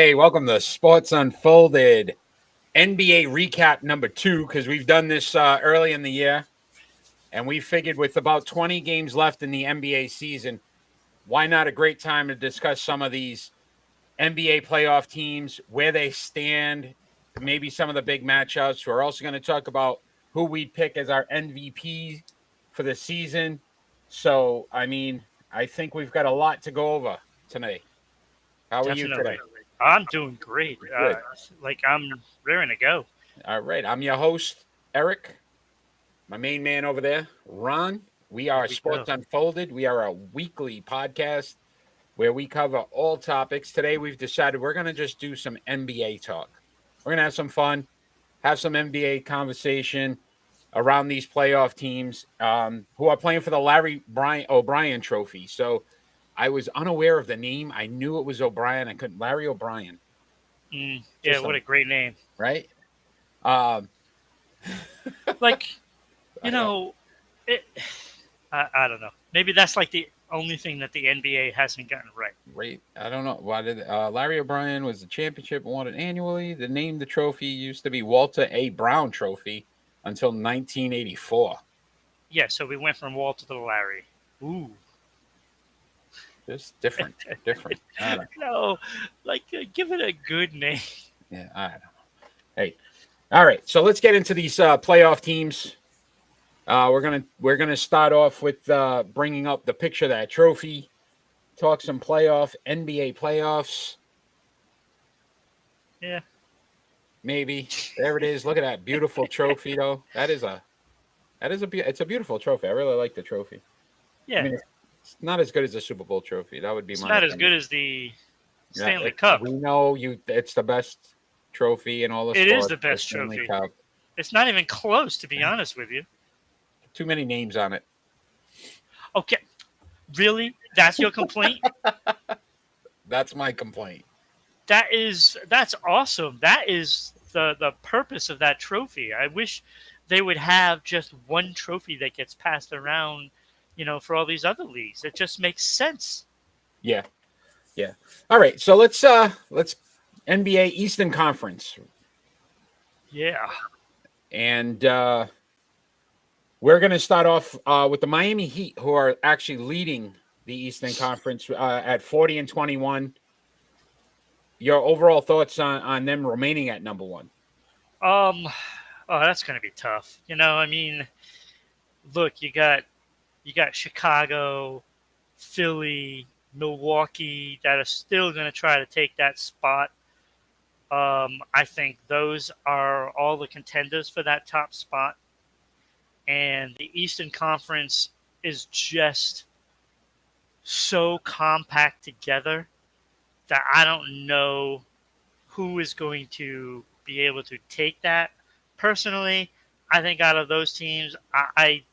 Hey, welcome to Sports Unfolded NBA recap number 2 because we've done this early in the year, and we figured with about 20 games left in the NBA season, why not a great time to discuss some of these NBA playoff teams, where they stand, maybe some of the big matchups. We're also going to talk about who we'd pick as our MVP for the season. So, I think we've got a lot to go over tonight. How are you Definitely. today? I'm doing great. Good. I'm raring to go. All right. I'm your host, Eric. My main man over there, Ron. We Here are we go. Sports Unfolded. We are a weekly podcast where we cover all topics. Today, we've decided we're going to just do some NBA talk. We're going to have some fun, have some NBA conversation around these playoff teams who are playing for the Larry O'Brien Trophy. So I was unaware of the name. I knew it was O'Brien. I couldn't. Larry O'Brien. Yeah, Just what a, a great name. right. Um, Like, you I, know, it, I don't know. Maybe that's like the only thing that the NBA hasn't gotten right. Right. I don't know. Why did Larry O'Brien was the championship awarded annually? The name the trophy used to be Walter A. Brown Trophy until 1984. Yeah, so we went from Walter to Larry. Ooh. Just different, different. I don't. No, give it a good name. Yeah, I don't know. Hey, all right. So let's get into these playoff teams. We're gonna start off with bringing up the picture of that trophy. Talk some playoff NBA playoffs. Yeah. Maybe there it is. Look at that beautiful trophy, though. It's a beautiful trophy. I really like the trophy. I Yeah. mean, it's not as good as the Super Bowl trophy. That would be It's my not as opinion. good as the Yeah, Stanley Cup. we know you. It's the best trophy in all the It is sports. the The best Stanley trophy. Cup. It's not even close, to be honest with you. Too many names on it. Okay. Really? That's your complaint? That's my complaint. That's awesome. That is the purpose of that trophy. I wish they would have just one trophy that gets passed around, for all these other leagues. It just makes sense. Yeah, yeah. All right, so let's NBA Eastern Conference, Yeah. and we're going to start off with the Miami Heat, who are actually leading the Eastern Conference at 40-21. Your overall thoughts on them remaining at number one? Um oh, that's going to be tough. Look, you got Chicago, Philly, Milwaukee that are still going to try to take that spot. I think those are all the contenders for that top spot. And the Eastern Conference is just so compact together that I don't know who is going to be able to take that. Personally, I think out of those teams, I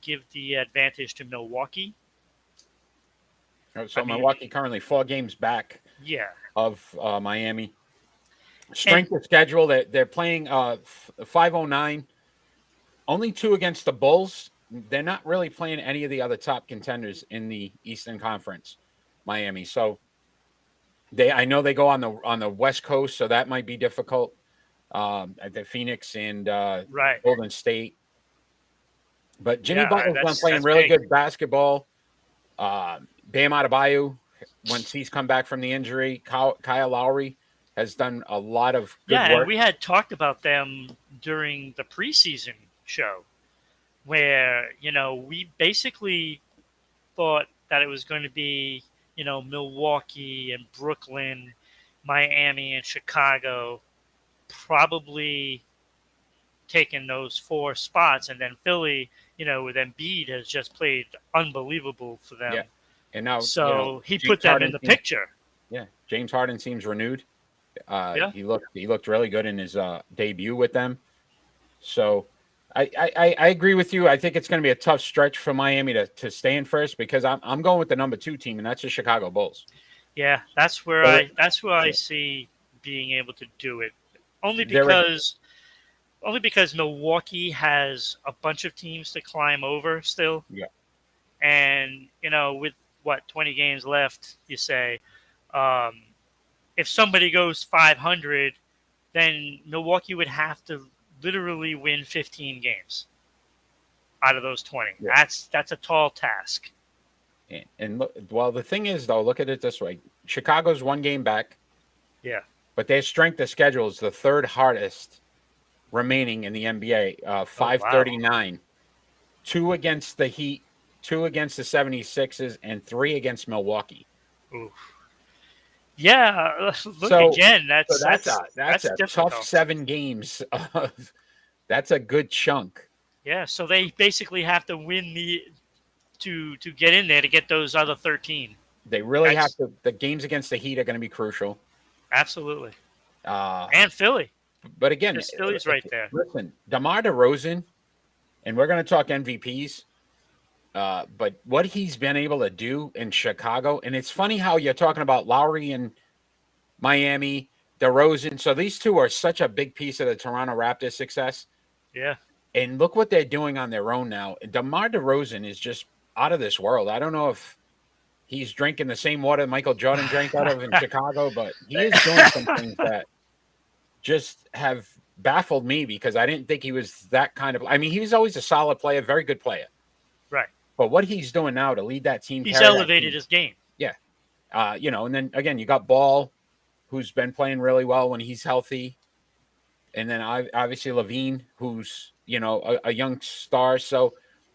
give the advantage to Milwaukee. I So mean, Milwaukee currently 4 games back yeah, of Miami. and Strength of schedule, they're playing 509, only 2 against the Bulls. They're not really playing any of the other top contenders in the Eastern Conference, Miami. So I know they go on the West Coast, so that might be difficult. At the Phoenix and right, Golden State. But Jimmy yeah, Butler's been playing that's really big. good basketball. Bam Adebayo, once he's come back from the injury, Kyle Lowry has done a lot of good Yeah, and work. we had talked about them during the preseason show, where we basically thought that it was going to be Milwaukee and Brooklyn, Miami and Chicago, probably taking those 4 spots, and then Philly, with Embiid, has just played unbelievable for Yeah, them. and now So he James put them in Harden the seems picture. James Harden seems renewed. Yeah, He looked really good in his debut with them. So I agree with you. I think it's going to be a tough stretch for Miami to stay in first because I'm going with the number 2 team, and that's the Chicago Bulls. yeah, that's where They're, I yeah, see being able to do it. Only they're because only because Milwaukee has a bunch of teams to climb over still, yeah, and with what 20 games left, you say, um, if somebody goes 500, then Milwaukee would have to literally win 15 games out of those 20. Yeah. That's a tall task. And look, well, the thing is, though, look at it this way: Chicago's one game back, Yeah. but their strength of schedule is the third hardest remaining in the NBA. Oh, 539, two against the Heat, two against the 76ers, and three against Milwaukee. Oof. Yeah, look So- again. So That's that's a difficult. tough 7 games. That's a good chunk. Yeah, so they basically have to win to get in there to get those other 13. They really have That's- to. The games against the Heat are going to be crucial. Absolutely. Uh, And Philly. but again, Because Philly's right there. Listen, DeMar DeRozan, and we're going to talk MVPs. But what he's been able to do in Chicago, and it's funny how you're talking about Lowry and Miami, DeRozan. So these two are such a big piece of the Toronto Raptors' success. Yeah. And look what they're doing on their own now. DeMar DeRozan is just out of this world. I don't know if he's drinking the same water Michael Jordan drank out of in Chicago, but he is doing some things that just have baffled me because I didn't think he was that kind of. I mean, he was always a solid player, very good player. Right. But what he's doing now to lead that team, He's carry that elevated team, his game. and then again, you got Ball, who's been playing really well when he's healthy. And then obviously Levine, who's, a young star. So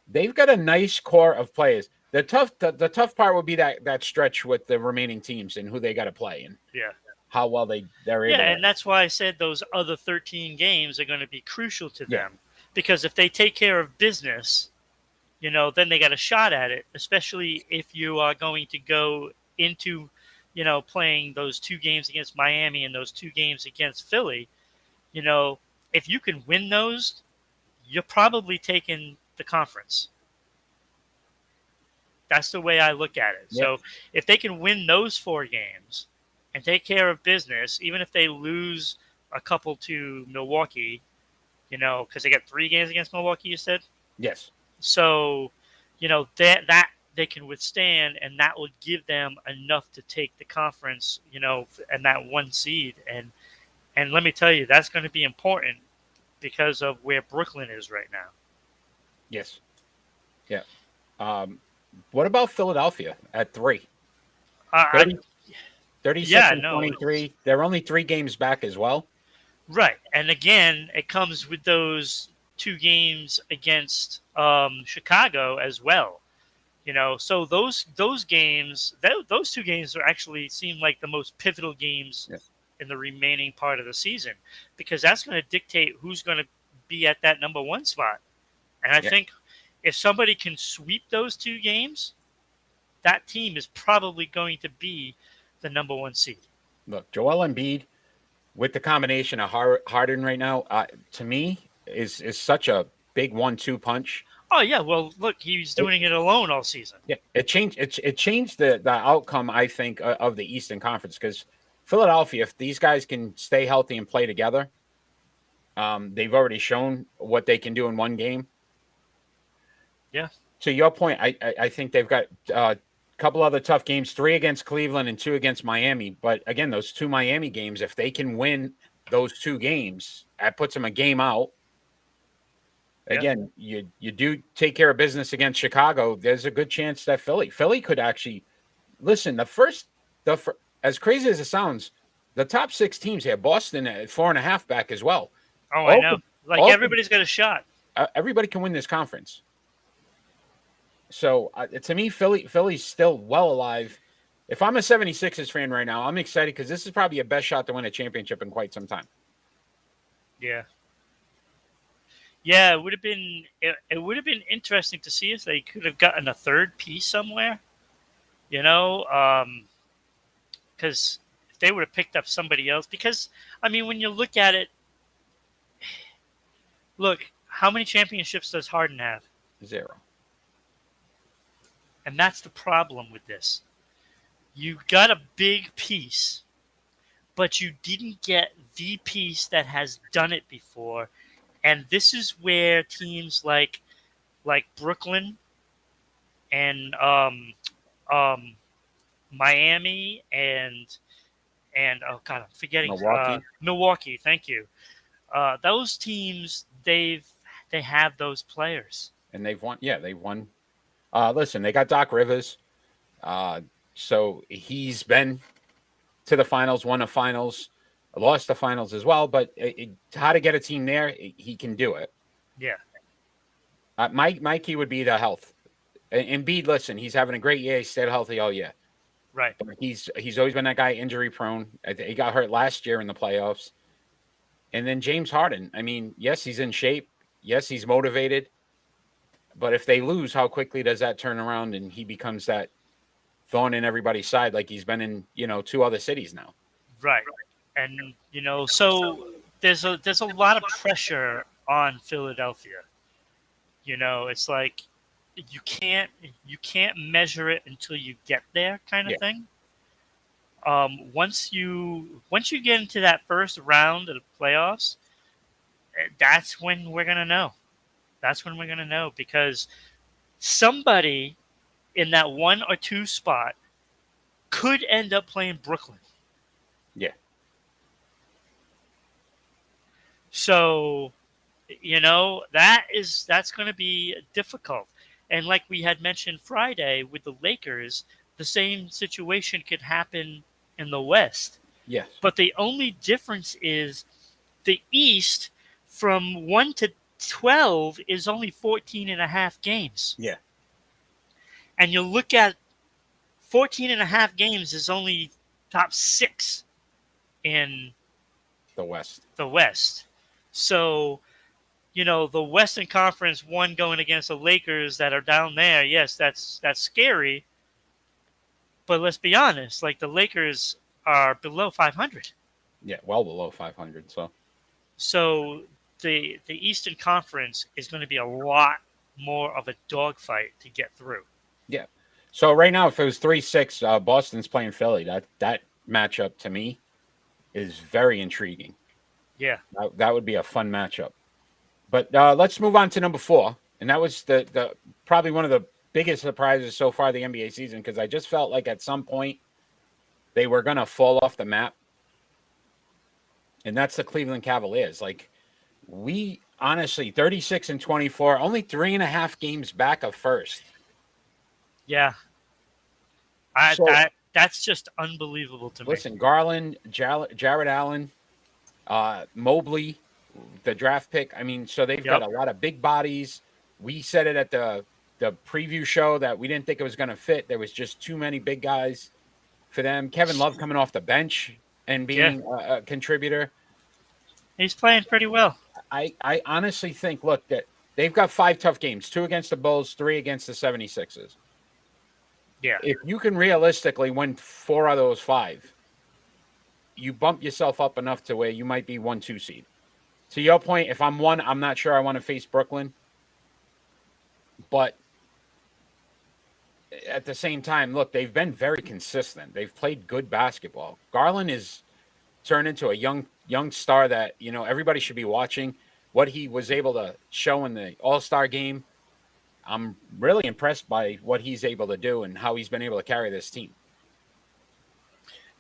they've got a nice core of players. The tough part would be that stretch with the remaining teams and who they got to play and Yeah. how well they're able Yeah, to. and that's why I said those other 13 games are going to be crucial to Yeah. them. Because if they take care of business, then they got a shot at it, especially if you are going to go into, playing those 2 games against Miami and those 2 games against Philly. If you can win those, you're probably taking the conference. That's the way I look at it. Yeah. So if they can win those 4 games and take care of business, even if they lose a couple to Milwaukee, because they got 3 games against Milwaukee, you said? Yes. So, that they can withstand, and that will give them enough to take the conference, and that 1 seed. And let me tell you, that's going to be important because of where Brooklyn is right now. Yes. Yeah. What about Philadelphia at 3? 30, 36 Yeah, and no. 23. They're only 3 games back as well. Right. And again, it comes with those 2 games against Chicago as well. So those games, those 2 games are actually seem like the most pivotal games Yes. in the remaining part of the season, because that's going to dictate who's going to be at that number 1 spot. And I think if somebody can sweep those 2 games, that team is probably going to be the number 1 seed. Look, Joel Embiid with the combination of Harden right now, to me, is such a big 1-2 punch. Oh yeah, well look, he's doing it alone all season. Yeah, it changed. It changed the outcome, I think, of the Eastern Conference, because Philadelphia, if these guys can stay healthy and play together, they've already shown what they can do in 1 game. Yeah. To your point, I think they've got a couple other tough games: 3 against Cleveland and 2 against Miami. But again, those 2 Miami games, if they can win those 2 games, that puts them a game out. Yeah. Again, you do take care of business against Chicago, there's a good chance that Philly could actually listen. As crazy as it sounds, the top 6 teams here, Boston at 4.5 back as well. Oh, I know. Like all- everybody's got a shot. Everybody can win this conference. So to me, Philly's still well alive. If I'm a 76ers fan right now, I'm excited because this is probably a best shot to win a championship in quite some time. Yeah. Yeah, it would have been interesting to see if they could have gotten a 3rd piece somewhere. Because if they would have picked up somebody else, because I mean, when you look at it, how many championships does Harden have? 0. And that's the problem with this. You got a big piece, but you didn't get the piece that has done it before. And this is where teams like Brooklyn and Miami and and oh god, I'm forgetting Milwaukee. Milwaukee. Thank you. Those teams, they have those players. And they've won. Yeah, they've won. Listen, they got Doc Rivers. Uh, so he's been to the finals, won the finals, lost the finals as well. But how to get a team there, he can do it. Yeah. My key would be the health. Embiid, listen, he's having a great year. He stayed healthy all year. Right. But he's always been that guy injury prone. He got hurt last year in the playoffs. And then James Harden. I mean, yes, he's in shape. Yes, he's motivated. But if they lose, how quickly does that turn around and he becomes that thorn in everybody's side like he's been in, 2 other cities now? Right. And so there's a lot of pressure on Philadelphia. It's like you can't measure it until you get there, kind of thing. Once you get into that first round of the playoffs, that's when we're gonna know. That's when we're gonna know, because somebody in that 1 or 2 spot could end up playing Brooklyn. Yeah. So, that's going to be difficult. And like we had mentioned Friday with the Lakers, the same situation could happen in the West. Yes. But the only difference is the East from 1 to 12 is only 14 and a half games. Yeah. And you look at 14 and a half games is only top 6 in The West. So, the Western Conference, one going against the Lakers that are down there, yes, that's scary. But let's be honest, like the Lakers are below 500. Yeah, well below 500. So the Eastern Conference is going to be a lot more of a dogfight to get through. Yeah. So right now, if it was 3-6, Boston's playing Philly. That matchup to me is very intriguing. Yeah. That would be a fun matchup. But let's move on to number 4. And that was the probably one of the biggest surprises so far the NBA season, because I just felt like at some point they were going to fall off the map. And that's the Cleveland Cavaliers. Like, we honestly, 36-24, only 3.5 games back of first. Yeah. That's just unbelievable to me. Listen, Garland, Jared Allen, Mobley, the draft pick. I mean, so they've got a lot of big bodies. We said it at the preview show that we didn't think it was going to fit. There was just too many big guys for them. Kevin Love coming off the bench and being a contributor. He's playing pretty well. I honestly think, look, that they've got 5 tough games, 2 against the Bulls, 3 against the 76ers. Yeah. If you can realistically win 4 of those 5, you bump yourself up enough to where you might be 1-2 seed. To your point, if I'm 1, I'm not sure I want to face Brooklyn. But at the same time, look, they've been very consistent. They've played good basketball. Garland is turned into a young star that, everybody should be watching. What he was able to show in the All-Star game, I'm really impressed by what he's able to do and how he's been able to carry this team.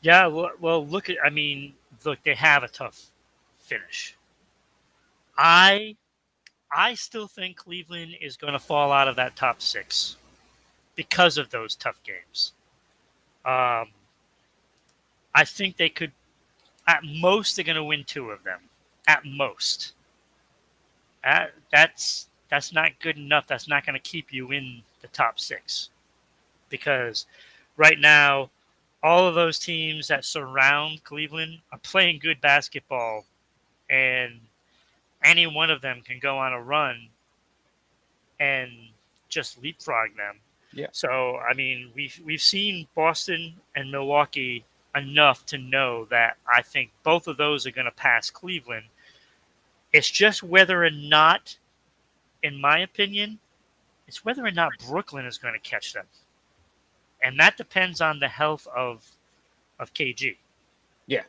Yeah, well, look, they have a tough finish. I still think Cleveland is going to fall out of that top 6 because of those tough games. I think they could, at most, they're going to win 2 of them. At most. That's not good enough. That's not going to keep you in the top 6. Because right now, all of those teams that surround Cleveland are playing good basketball, and any one of them can go on a run and just leapfrog them. Yeah. So, we've seen Boston and Milwaukee enough to know that I think both of those are going to pass Cleveland. It's just whether or not, in my opinion, it's whether or not Brooklyn is going to catch them. And that depends on the health of KG. Yeah.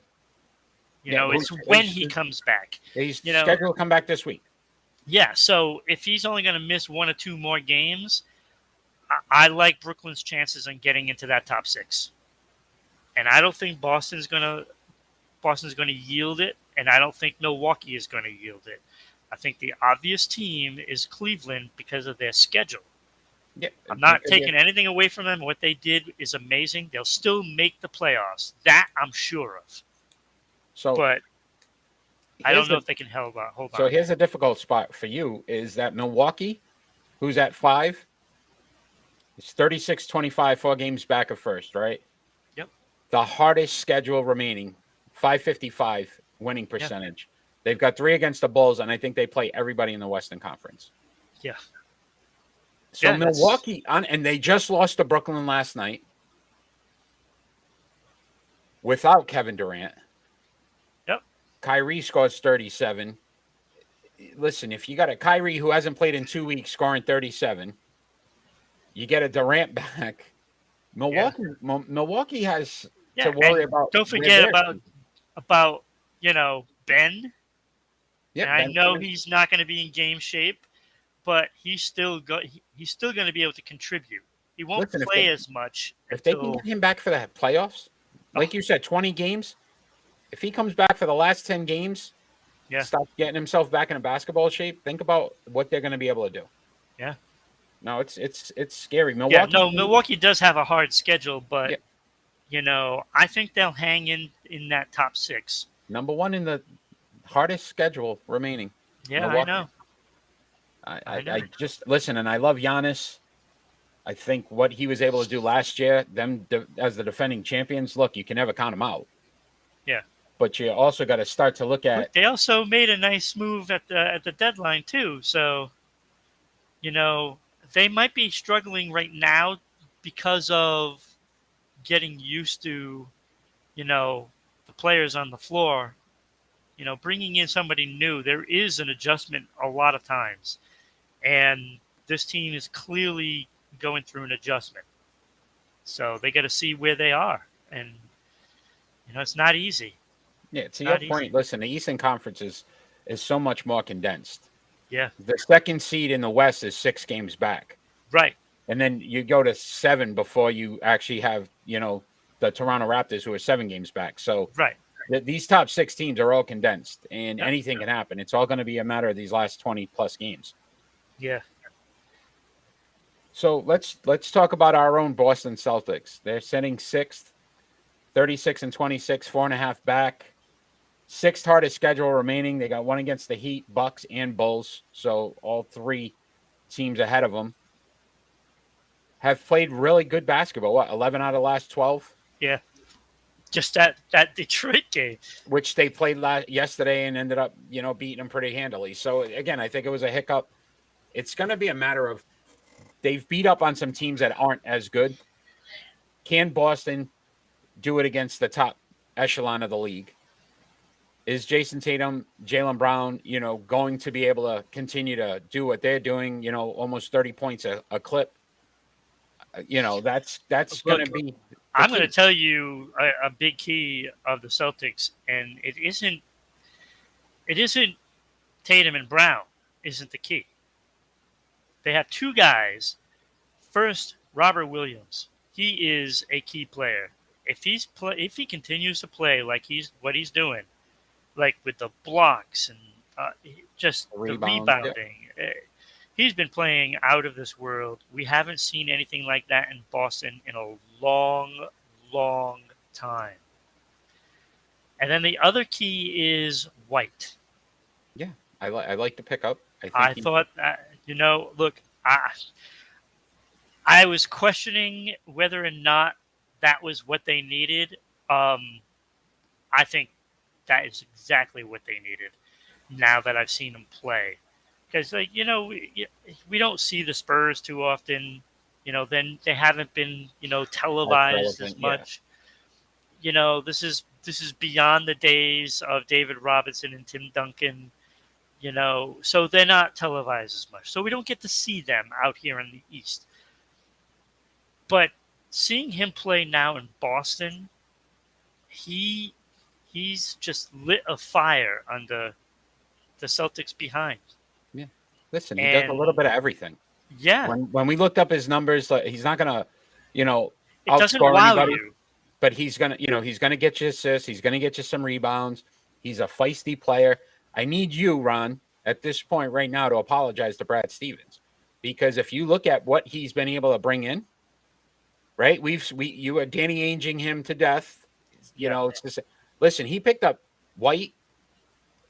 It's when he comes back. He's scheduled to come back this week. Yeah, so if he's only going to miss 1 or 2 more games, I like Brooklyn's chances on getting into that top 6. And I don't think Boston's going to Boston's going to yield it, and I don't think Milwaukee is going to yield it. I think the obvious team is Cleveland because of their schedule. Yeah, I'm not taking anything away from them. What they did is amazing. They'll still make the playoffs. That I'm sure of. So, but I don't know if they can hold on. So here's a difficult spot for you is that Milwaukee, who's at 5, it's 36-25, 4 games back of first, right? Yep. The hardest schedule remaining, 555 winning percentage. Yeah. They've got 3 against the Bulls, and I think they play everybody in the Western Conference. Yeah. So Milwaukee, and they just lost to Brooklyn last night without Kevin Durant. Yep. Kyrie scores 37. Listen, if you got a Kyrie who hasn't played in 2 weeks scoring 37, you get a Durant back. Milwaukee has to worry about. Don't forget about Ben. Yeah, I know he's not going to be in game shape, but he's still going to be able to contribute. He won't play as much. If they can get him back for the playoffs, like you said, 20 games. If he comes back for the last 10 games, stop getting himself back in a basketball shape. Think about what they're going to be able to do. Yeah. No, it's scary. Milwaukee does have a hard schedule, but I think they'll hang in that top 6. Number 1 in the hardest schedule remaining. Yeah, Milwaukee. I know. I just listen, and I love Giannis. I think what he was able to do last year, as the defending champions, look, you can never count them out. Yeah. But you also got to start to look at. They also made a nice move at the deadline too. So, they might be struggling right now because of getting used to, the players on the floor. Bringing in somebody new, there is an adjustment a lot of times, and this team is clearly going through an adjustment. So they got to see where they are, and it's not easy. Yeah, to your point, listen, the Eastern Conference is so much more condensed. Yeah. The second seed in the West is 6 games back. Right. And then you go to 7 before you actually have, the Toronto Raptors who are 7 games back. So right. These top 6 teams are all condensed, and anything can happen. It's all going to be a matter of these last 20-plus games. Yeah. So let's talk about our own Boston Celtics. They're sitting 6th, 36-26, 4.5 back. 6th hardest schedule remaining. They got 1 against the Heat, Bucks, and Bulls. So all 3 teams ahead of them have played really good basketball. What, 11 out of the last 12? Yeah. Just that Detroit game. Which they played yesterday and ended up, beating them pretty handily. So, again, I think it was a hiccup. It's going to be a matter of they've beat up on some teams that aren't as good. Can Boston do it against the top echelon of the league? Is Jason Tatum, Jaylen Brown, going to be able to continue to do what they're doing, almost 30 points a clip? That's going to be. I'm going to tell you a big key of the Celtics, and it isn't Tatum and Brown isn't the key. They have 2 guys. First, Robert Williams. He is a key player. If he continues to play like what he's doing, like with the blocks and just the rebounding. Yeah. He's been playing out of this world. We haven't seen anything like that in Boston in a long, long time. And then the other key is White. Yeah, I like to pick up. I thought, look, I was questioning whether or not that was what they needed. I think that is exactly what they needed now that I've seen them play. Because, we don't see the Spurs too often. Then they haven't been, televised as much. Yeah. This is beyond the days of David Robinson and Tim Duncan. So they're not televised as much. So we don't get to see them out here in the East. But seeing him play now in Boston, he's just lit a fire under the Celtics behind. Yeah. Listen, he does a little bit of everything. Yeah. When we looked up his numbers, he's not going to, it doesn't wow anybody. you. but he's gonna get you assists. He's gonna get you some rebounds. He's a feisty player. I need you, Ron, at this point right now to apologize to Brad Stevens, because if you look at what he's been able to bring in, right? You are Danny Aingeing him to death. You know, it's just, listen, he picked up White,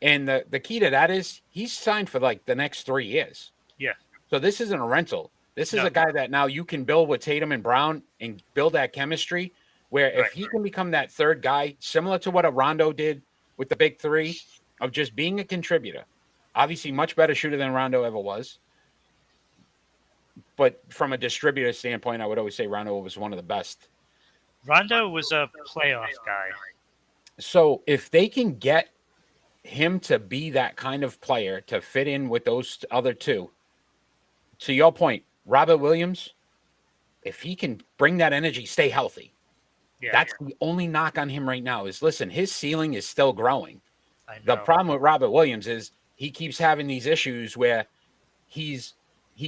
and the key to that is he's signed for like the next 3 years. Yeah. So this isn't a rental. This is a guy that now you can build with Tatum and Brown and build that chemistry where if he can become that third guy, similar to what a Rondo did with the big three of just being a contributor, obviously much better shooter than Rondo ever was. But from a distributor standpoint, I would always say Rondo was one of the best. Rondo was a playoff guy. So if they can get him to be that kind of player to fit in with those other two, to your point, Robert Williams, if he can bring that energy, stay healthy. Yeah. That's the only knock on him right now is, listen, his ceiling is still growing. I know. The problem with Robert Williams is he keeps having these issues where he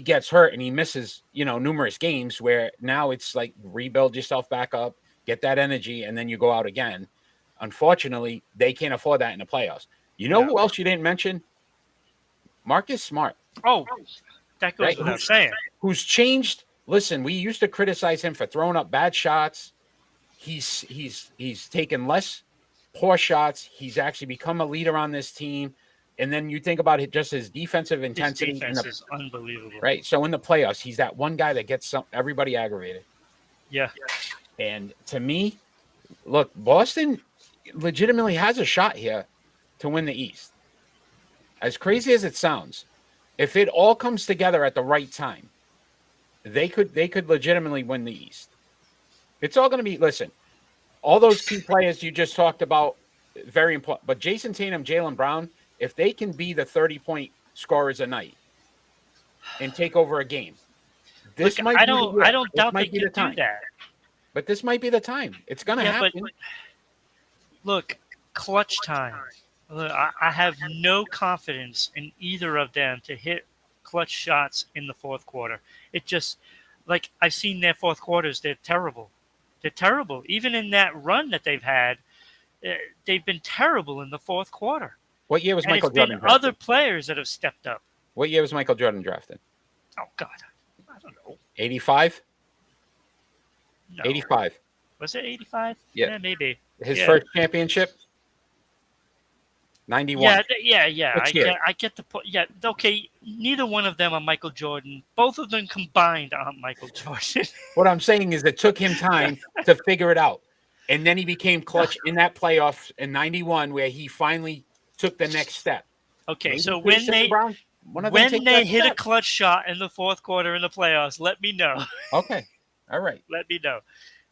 gets hurt and he misses, numerous games where now it's like rebuild yourself back up, get that energy, and then you go out again. Unfortunately, they can't afford that in the playoffs. You know who else you didn't mention? Marcus Smart. Oh, that goes without saying. Who's changed. Listen, we used to criticize him for throwing up bad shots. He's taken less poor shots. He's actually become a leader on this team. And then you think about it, just his defensive intensity. His defense is unbelievable. Right. So in the playoffs, he's that one guy that gets everybody aggravated. Yeah. And to me, look, Boston legitimately has a shot here to win the East. As crazy as it sounds, if it all comes together at the right time, they could legitimately win the East. It's all going to be, listen, all those key players you just talked about, very important. But Jason Tatum, Jaylen Brown, if they can be the 30-point scorers a night and take over a game, I don't doubt they can do that. But this might be the time. It's going to happen. But look, clutch time. Look, I have no confidence in either of them to hit clutch shots in the fourth quarter. It just, like, I've seen their fourth quarters. They're terrible. They're terrible. Even in that run that they've had, they've been terrible in the fourth quarter. What year was Michael Jordan drafted? Other players that have stepped up. What year was Michael Jordan drafted? Oh, God. I don't know. 85? No. 85. Was it 85? Yeah. Maybe. His first championship? 91. Yeah. I get the point. Yeah, okay. Neither one of them are Michael Jordan. Both of them combined aren't Michael Jordan. What I'm saying is it took him time to figure it out. And then he became clutch in that playoff in 91 where he finally took the next step. Okay, Maybe so when they hit a clutch shot in the fourth quarter in the playoffs, let me know. Okay. All right. Let me know.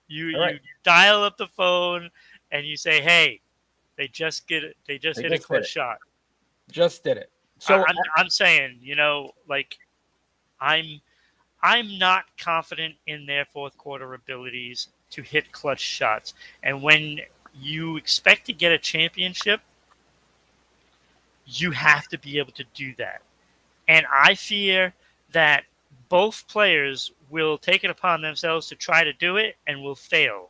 You dial up the phone and you say, "Hey, they just hit a clutch shot." Just did it. So I'm saying, I'm not confident in their fourth quarter abilities to hit clutch shots. And when you expect to get a championship, you have to be able to do that. And I fear that both players will take it upon themselves to try to do it and will fail.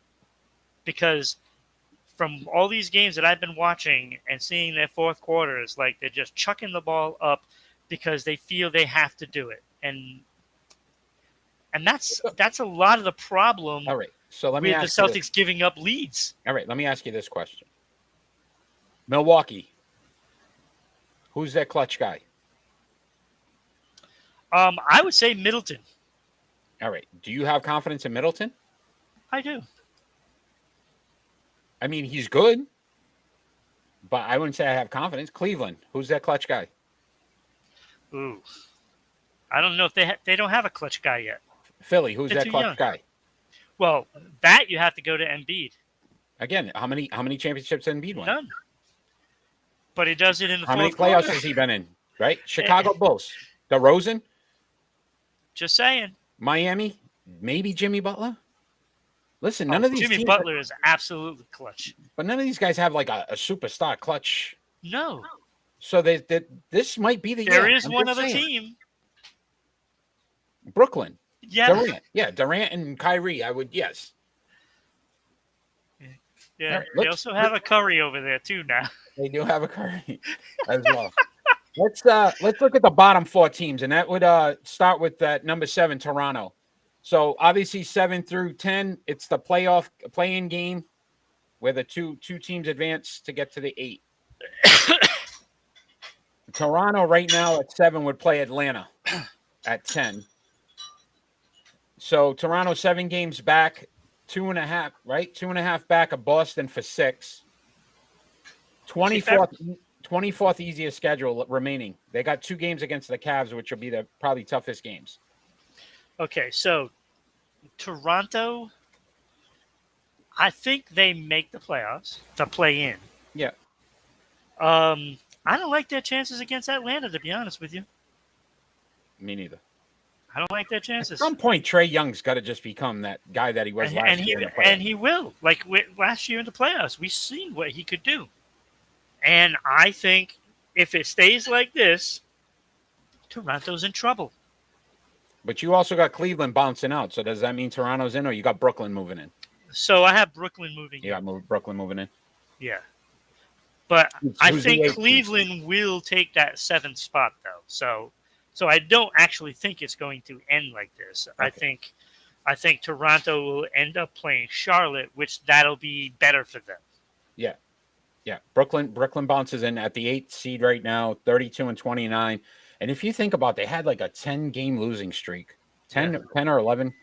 Because from all these games that I've been watching and seeing their fourth quarters, like they're just chucking the ball up because they feel they have to do it. And that's a lot of the problem. All right. So let me with the Celtics giving up leads. All right. Let me ask you this question. Milwaukee. Who's that clutch guy? I would say Middleton. All right. Do you have confidence in Middleton? I do. I mean, he's good, but I wouldn't say I have confidence. Cleveland. Who's that clutch guy? Ooh. I don't know if they don't have a clutch guy yet. Philly. Who's that clutch guy? Well, that you have to go to Embiid. Again, how many championships did Embiid win? None. But he does it in the fourth fourth quarter. How many playoffs quarter. has he been in? Right? Chicago Bulls. DeRozan. Just saying. Miami. Maybe Jimmy Butler. Listen, none of these Jimmy Butler is absolutely clutch. But none of these guys have like a superstar clutch. No. So this might be the year. There is one other team. Brooklyn. Yeah. Durant. Yeah, Durant and Kyrie, yes. Yeah. All right, They also have a Curry over there too now. They do have a Curry as well. Let's look at the bottom four teams, and that would start with that number 7, Toronto. So obviously 7 through 10, it's the play-in game where the two teams advance to get to the 8. Toronto right now at 7 would play Atlanta at 10. So Toronto 7 games back, 2.5, right? 2.5 back of Boston for 6. 24th easiest schedule remaining. They got 2 games against the Cavs, which will be the probably toughest games. Okay, so Toronto, I think they make the playoffs to play in. Yeah. I don't like their chances against Atlanta, to be honest with you. Me neither. I don't like their At chances. some point, Trey Young's got to just become that guy that he was last year. And he will. Like last year in the playoffs, we've seen what he could do. And I think if it stays like this, Toronto's in trouble. But you also got Cleveland bouncing out. So does that mean Toronto's in, or you got Brooklyn moving in? So I have Brooklyn moving You in. got Brooklyn moving in. Yeah. But I Who's think the 8th Cleveland will take that 7th spot, though. So I don't actually think it's going to end like this. Okay. I think Toronto will end up playing Charlotte, which that'll be better for them. Yeah. Yeah. Brooklyn bounces in at the 8th seed right now, 32-29. And if you think about it, they had like a 10-game losing streak, 10 or 11,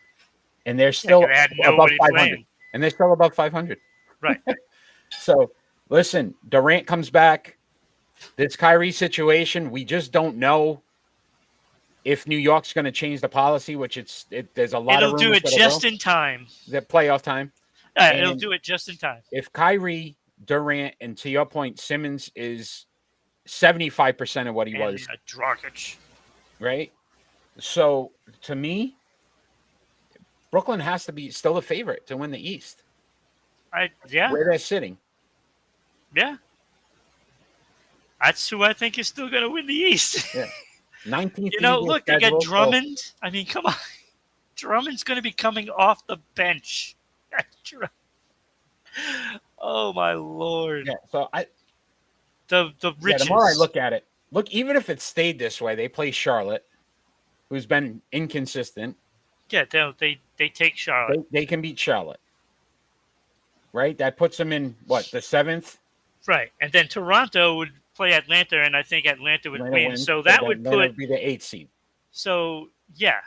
and they're still they had above nobody 500. playing. And they're still above 500. Right. So, listen, Durant comes back. This Kyrie situation, we just don't know if New York's going to change the policy, which there's a lot of It'll do rumors it that'll just go. in time. The playoff time. It'll And do it just in time. If Kyrie, Durant, and to your point, Simmons is 75% of what he was, Dragic. right? So, to me, Brooklyn has to be still the favorite to win the East. Yeah. Where they're sitting. Yeah. That's who I think is still going to win the East. Yeah. 19th. You know, look, they got schedule, Drummond. So. I mean, come on. Drummond's going to be coming off the bench. Oh, my Lord. Yeah, so The riches. the more I look at it, even if it stayed this way, they play Charlotte, who's been inconsistent. Yeah, they take Charlotte. They can beat Charlotte. Right? That puts them in, what, the 7th? Right. And then Toronto would play Atlanta, and I think Atlanta would win. So that would be the 8th seed. So, yeah.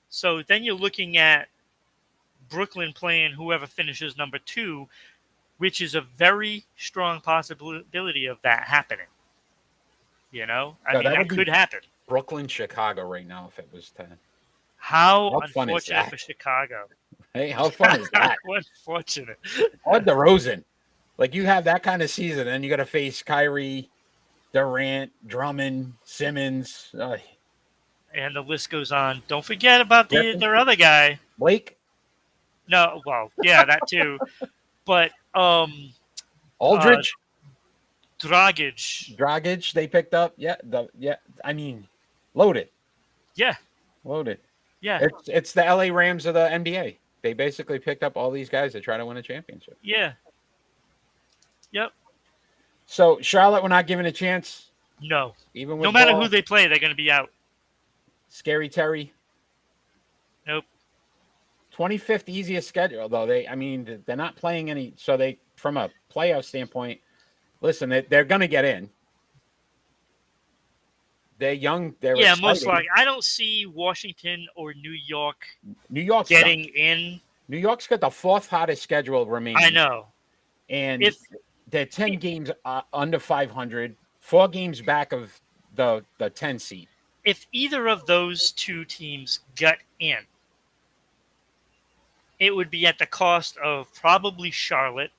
So then you're looking at Brooklyn playing whoever finishes number 2, which is a very strong possibility of that happening. You know? I mean, that could happen. Brooklyn, Chicago right now, if it was 10. How unfortunate for Chicago. Hey, how fun is that? How unfortunate. Or DeRozan. Like, you have that kind of season, and you got to face Kyrie, Durant, Drummond, Simmons. And the list goes on. Don't forget about their other guy. Blake? No, well, yeah, that too. But Aldridge? Dragic, they picked up. Yeah, I mean, loaded. Yeah. Loaded. Yeah. It's the LA Rams of the NBA. They basically picked up all these guys to try to win a championship. Yeah. Yep. So Charlotte, we're not giving a chance. No. Even with no matter who they play, they're going to be out. Scary Terry. Nope. 25th easiest schedule, though. They're not playing any. So they, from a playoff standpoint, listen, they're going to get in. They're young. They're exciting. Most likely. I don't see Washington or New York getting in. New York's got the 4th hardest schedule remaining. I know. And they're 10 games under 500, 4 games back of the 10 seed. If either of those two teams got in, it would be at the cost of probably Charlotte.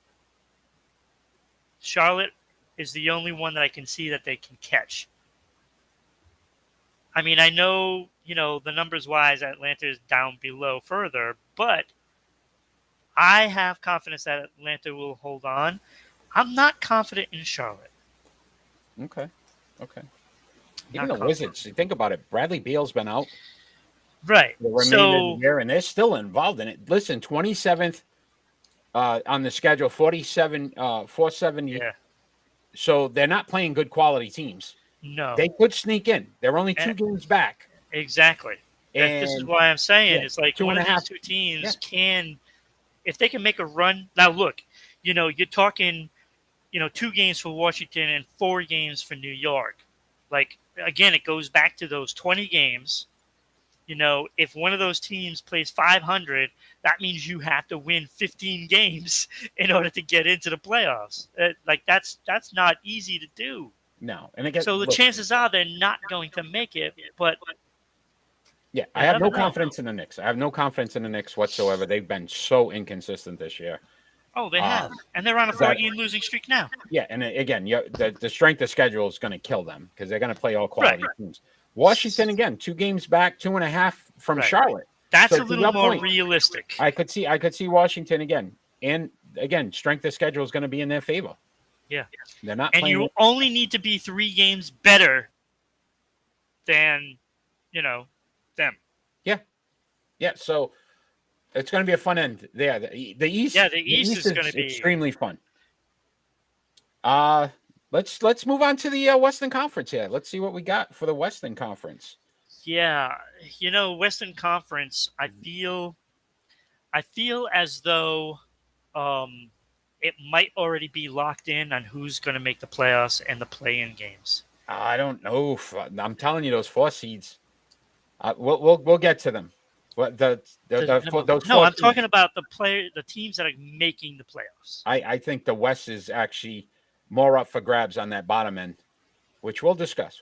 Charlotte is the only one that I can see that they can catch. I mean, I know, the numbers-wise, Atlanta is down below further, but I have confidence that Atlanta will hold on. I'm not confident in Charlotte. Okay. Even the Wizards, you think about it, Bradley Beal's been out. Right. The remainder of the year, and they're still involved in it. Listen, 27th on the schedule, 47, 470. Yeah. So they're not playing good quality teams. No. They could sneak in. They're only 2 And- games back. Exactly. This is And why I'm saying yeah, it's like 2 one and of a half. these two teams Yeah. can, if they can make a run. Now, look, you're talking, 2 games for Washington and 4 games for New York. Like, again, it goes back to those 20 games. If one of those teams plays 500, that means you have to win 15 games in order to get into the playoffs. That's not easy to do. No. And again, So the chances are they're not going to make it. But yeah, I you have never no know. confidence in the Knicks. I have no confidence in the Knicks whatsoever. They've been so inconsistent this year. Oh, they have, and they're on a 4-game losing streak now. Yeah, and again, the strength of schedule is going to kill them because they're going to play all quality teams. Washington, again, 2 games back, 2.5 from Charlotte. That's So a little more realistic. I could see Washington again, and again, strength of schedule is going to be in their favor. Yeah, they're not, and playing you only need to be 3 games better than, them. Yeah, so it's going to be a fun end there. The East, the East is going to be extremely fun. Let's move on to the Western Conference here. Let's see what we got for the Western Conference. Yeah, Western Conference. I feel as though it might already be locked in on who's going to make the playoffs and the play-in games. I don't know. I'm telling you, those 4 seeds. We'll get to them. What those? No, I'm talking about the teams that are making the playoffs. I think the West is actually more up for grabs on that bottom end, which we'll discuss.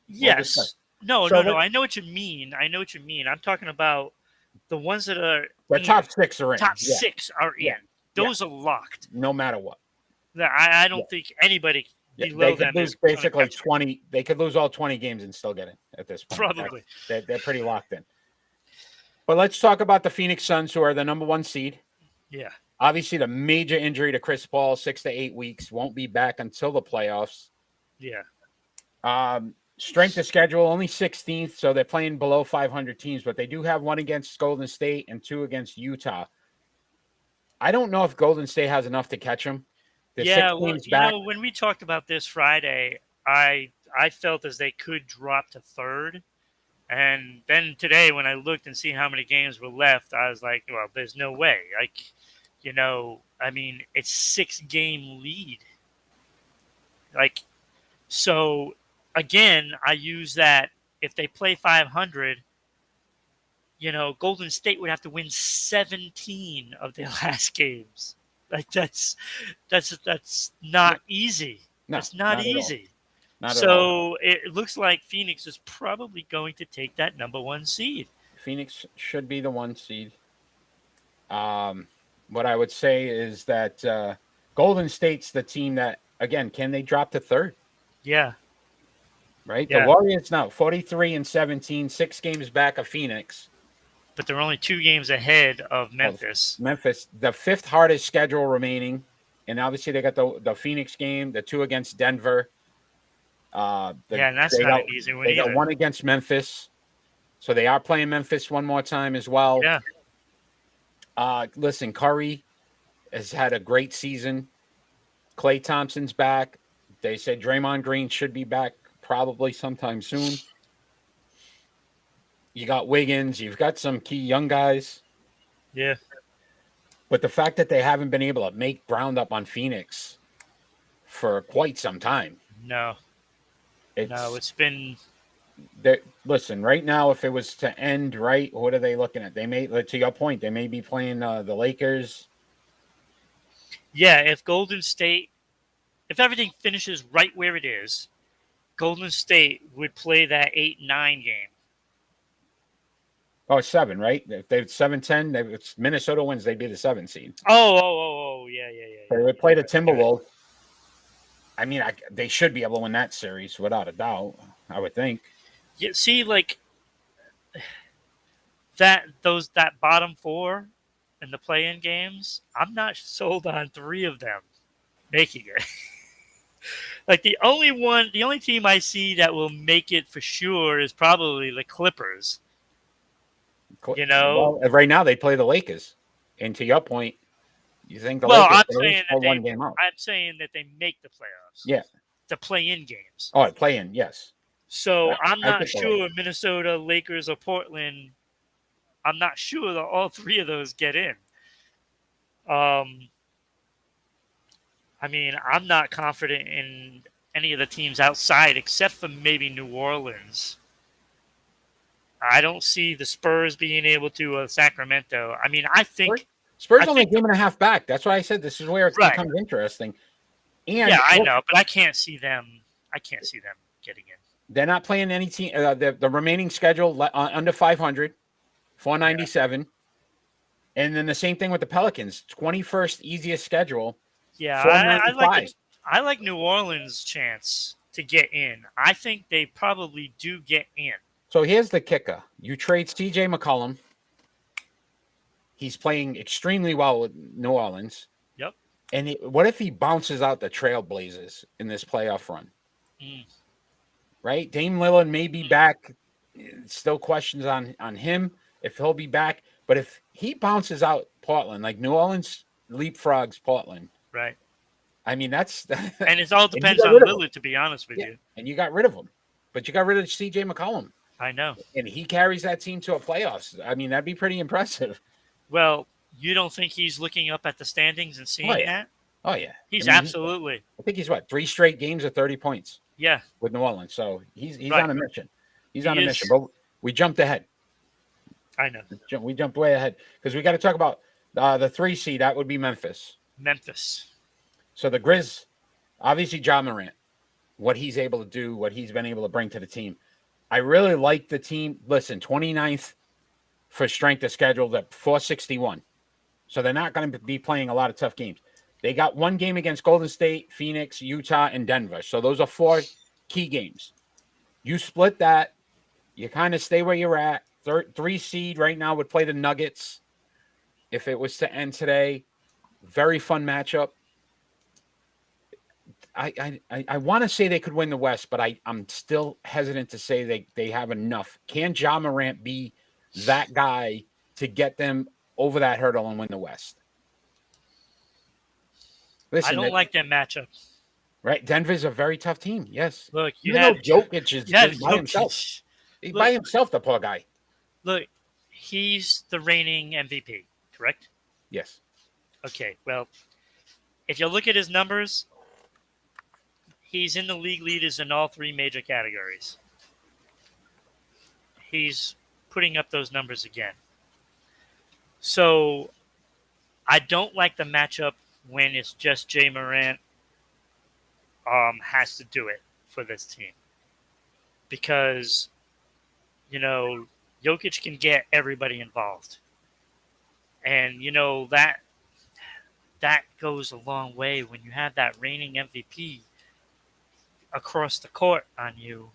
Yes. No. I know what you mean. I'm talking about the ones that are the top 6 are in. Top 6 are in. Yeah. Those are locked. No matter what. I don't think anybody below them lose is basically 20. They could lose all 20 games and still get it at this point. Probably. They're pretty locked in. But let's talk about the Phoenix Suns, who are the number 1 seed. Yeah. Obviously, the major injury to Chris Paul, 6 to 8 weeks, won't be back until the playoffs. Yeah. Strength of schedule, only 16th, so they're playing below 500 teams, but they do have 1 against Golden State and 2 against Utah. I don't know if Golden State has enough to catch them. When we talked about this Friday, I felt as they could drop to 3rd. And then today, when I looked and see how many games were left, I was like, well, there's no way. It's 6-game lead. So again, I use that if they play 500, Golden State would have to win 17 of their last games. That's not easy. No, it's not easy. So it looks like Phoenix is probably going to take that number 1 seed. Phoenix should be the 1 seed. What I would say is that Golden State's the team that, again, can they drop to 3rd? Yeah. Right? Yeah. The Warriors now 43-17, 6 games back of Phoenix. But they're only 2 games ahead of Memphis. Memphis, the 5th hardest schedule remaining. And obviously they got the Phoenix game, the 2 against Denver. And that's not an easy one. They got 1 against Memphis. So they are playing Memphis one more time as well. Yeah. Listen, Curry has had a great season. Klay Thompson's back. They said Draymond Green should be back probably sometime soon. You got Wiggins. You've got some key young guys. Yeah. But the fact that they haven't been able to make ground up on Phoenix for quite some time. No. It's been. Listen, right now, if it was to end, right, what are they looking at? They may, to your point, they may be playing the Lakers. Yeah, if everything finishes right where it is, Golden State would play that 8-9 game. Oh, 7, right? If they're 7-10, if Minnesota wins, they'd be the 7 seed. Yeah. They would play the Timberwolves. I mean, they should be able to win that series without a doubt, I would think. Yeah, see, that bottom 4 in the play-in games, I'm not sold on 3 of them making it. The only team I see that will make it for sure is probably the Clippers. Well, right now they play the Lakers And to your point, you think the Well, Lakers I'm can at saying least that pull one game out? I'm saying that they make the playoffs. Yeah. The play-in games. Oh, play in, yes. So I'm I not think the sure Minnesota, Lakers, or Portland. I'm not sure that all three of those get in. I mean, I'm not confident in any of the teams outside except for maybe New Orleans. I don't see the Spurs being able to Sacramento. I mean, I think Spurs only a game and a half back. That's why I said this is where it Right. becomes interesting. And yeah, I know, but I can't see them. I can't see them getting in. they're not playing any team. The remaining schedule under 500, 497. And then the same thing with the Pelicans. 21st easiest schedule. Yeah, 495. I like New Orleans' chance to get in. I think they probably do get in. So here's the kicker. You trade CJ McCollum. He's playing extremely well with New Orleans. Yep. And what if he bounces out the Trailblazers in this playoff run? Right? Dame Lillard may be back. Still questions on him if he'll be back. But if he bounces out Portland, like New Orleans leapfrogs Portland. Right. I mean, that's... And it all depends on Lillard, to be honest with you. And you got rid of him. But you got rid of CJ McCollum. I know. And he carries that team to a playoffs. I mean, that'd be pretty impressive. Well, you don't think he's looking up at the standings and seeing that? Oh, yeah. He's absolutely. I think he's, 3 straight games of 30 points. Yeah. With New Orleans. So he's Right. on a mission. He's on a mission. But we jumped ahead. I know. We jumped way ahead because we got to talk about the 3 seed. That would be Memphis. So the Grizz, obviously Ja Morant, what he's able to do, what he's been able to bring to the team. I really like the team. Listen, 29th for strength of schedule at 461. So they're not going to be playing a lot of tough games. They got one game against Golden State, Phoenix, Utah, and Denver. So those are 4 key games. You split that. You kind of stay where you're at. 3 seed right now would play the Nuggets. If it was to end today, very fun matchup. I want to say they could win the West, but I'm still hesitant to say they have enough. Can Ja Morant be that guy to get them over that hurdle and win the West? Listen, I don't like that matchup. Right? Denver's a very tough team. Yes. Look, Jokic is by himself. He's by himself, the poor guy. Look, he's the reigning MVP, correct? Yes. Okay, well, if you look at his numbers, he's in the league leaders in all 3 major categories. He's putting up those numbers again. So I don't like the matchup when it's just Jay Morant has to do it for this team. Because, Jokic can get everybody involved. And, that goes a long way when you have that reigning MVP across the court on you.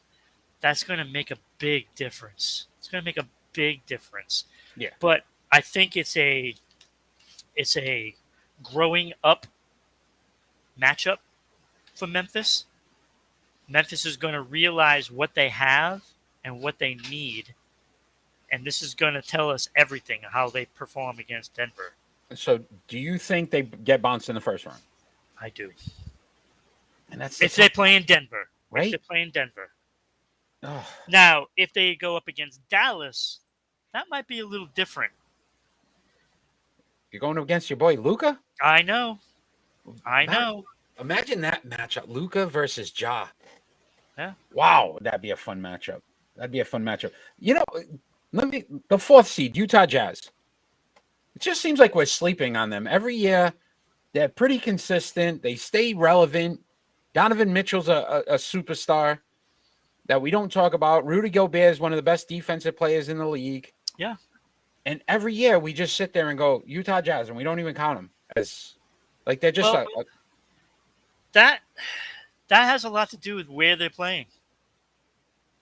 That's going to make a big difference. It's going to make a big difference. Yeah. But I think it's a growing up matchup for Memphis. Memphis is going to realize what they have and what they need. And this is going to tell us everything, how they perform against Denver. So do you think they get bounced in the first round? I do. And that's if they play in Denver. Right? If they play in Denver. Oh. Now, if they go up against Dallas, that might be a little different. You're going against your boy Luka? I know. Imagine that matchup. Luka versus Ja. Yeah. Wow, that'd be a fun matchup. The 4th seed, Utah Jazz. It just seems like we're sleeping on them. Every year, they're pretty consistent. They stay relevant. Donovan Mitchell's a superstar that we don't talk about. Rudy Gobert is one of the best defensive players in the league. Yeah. And every year, we just sit there and go, Utah Jazz, and we don't even count them as like they're just that has a lot to do with where they're playing.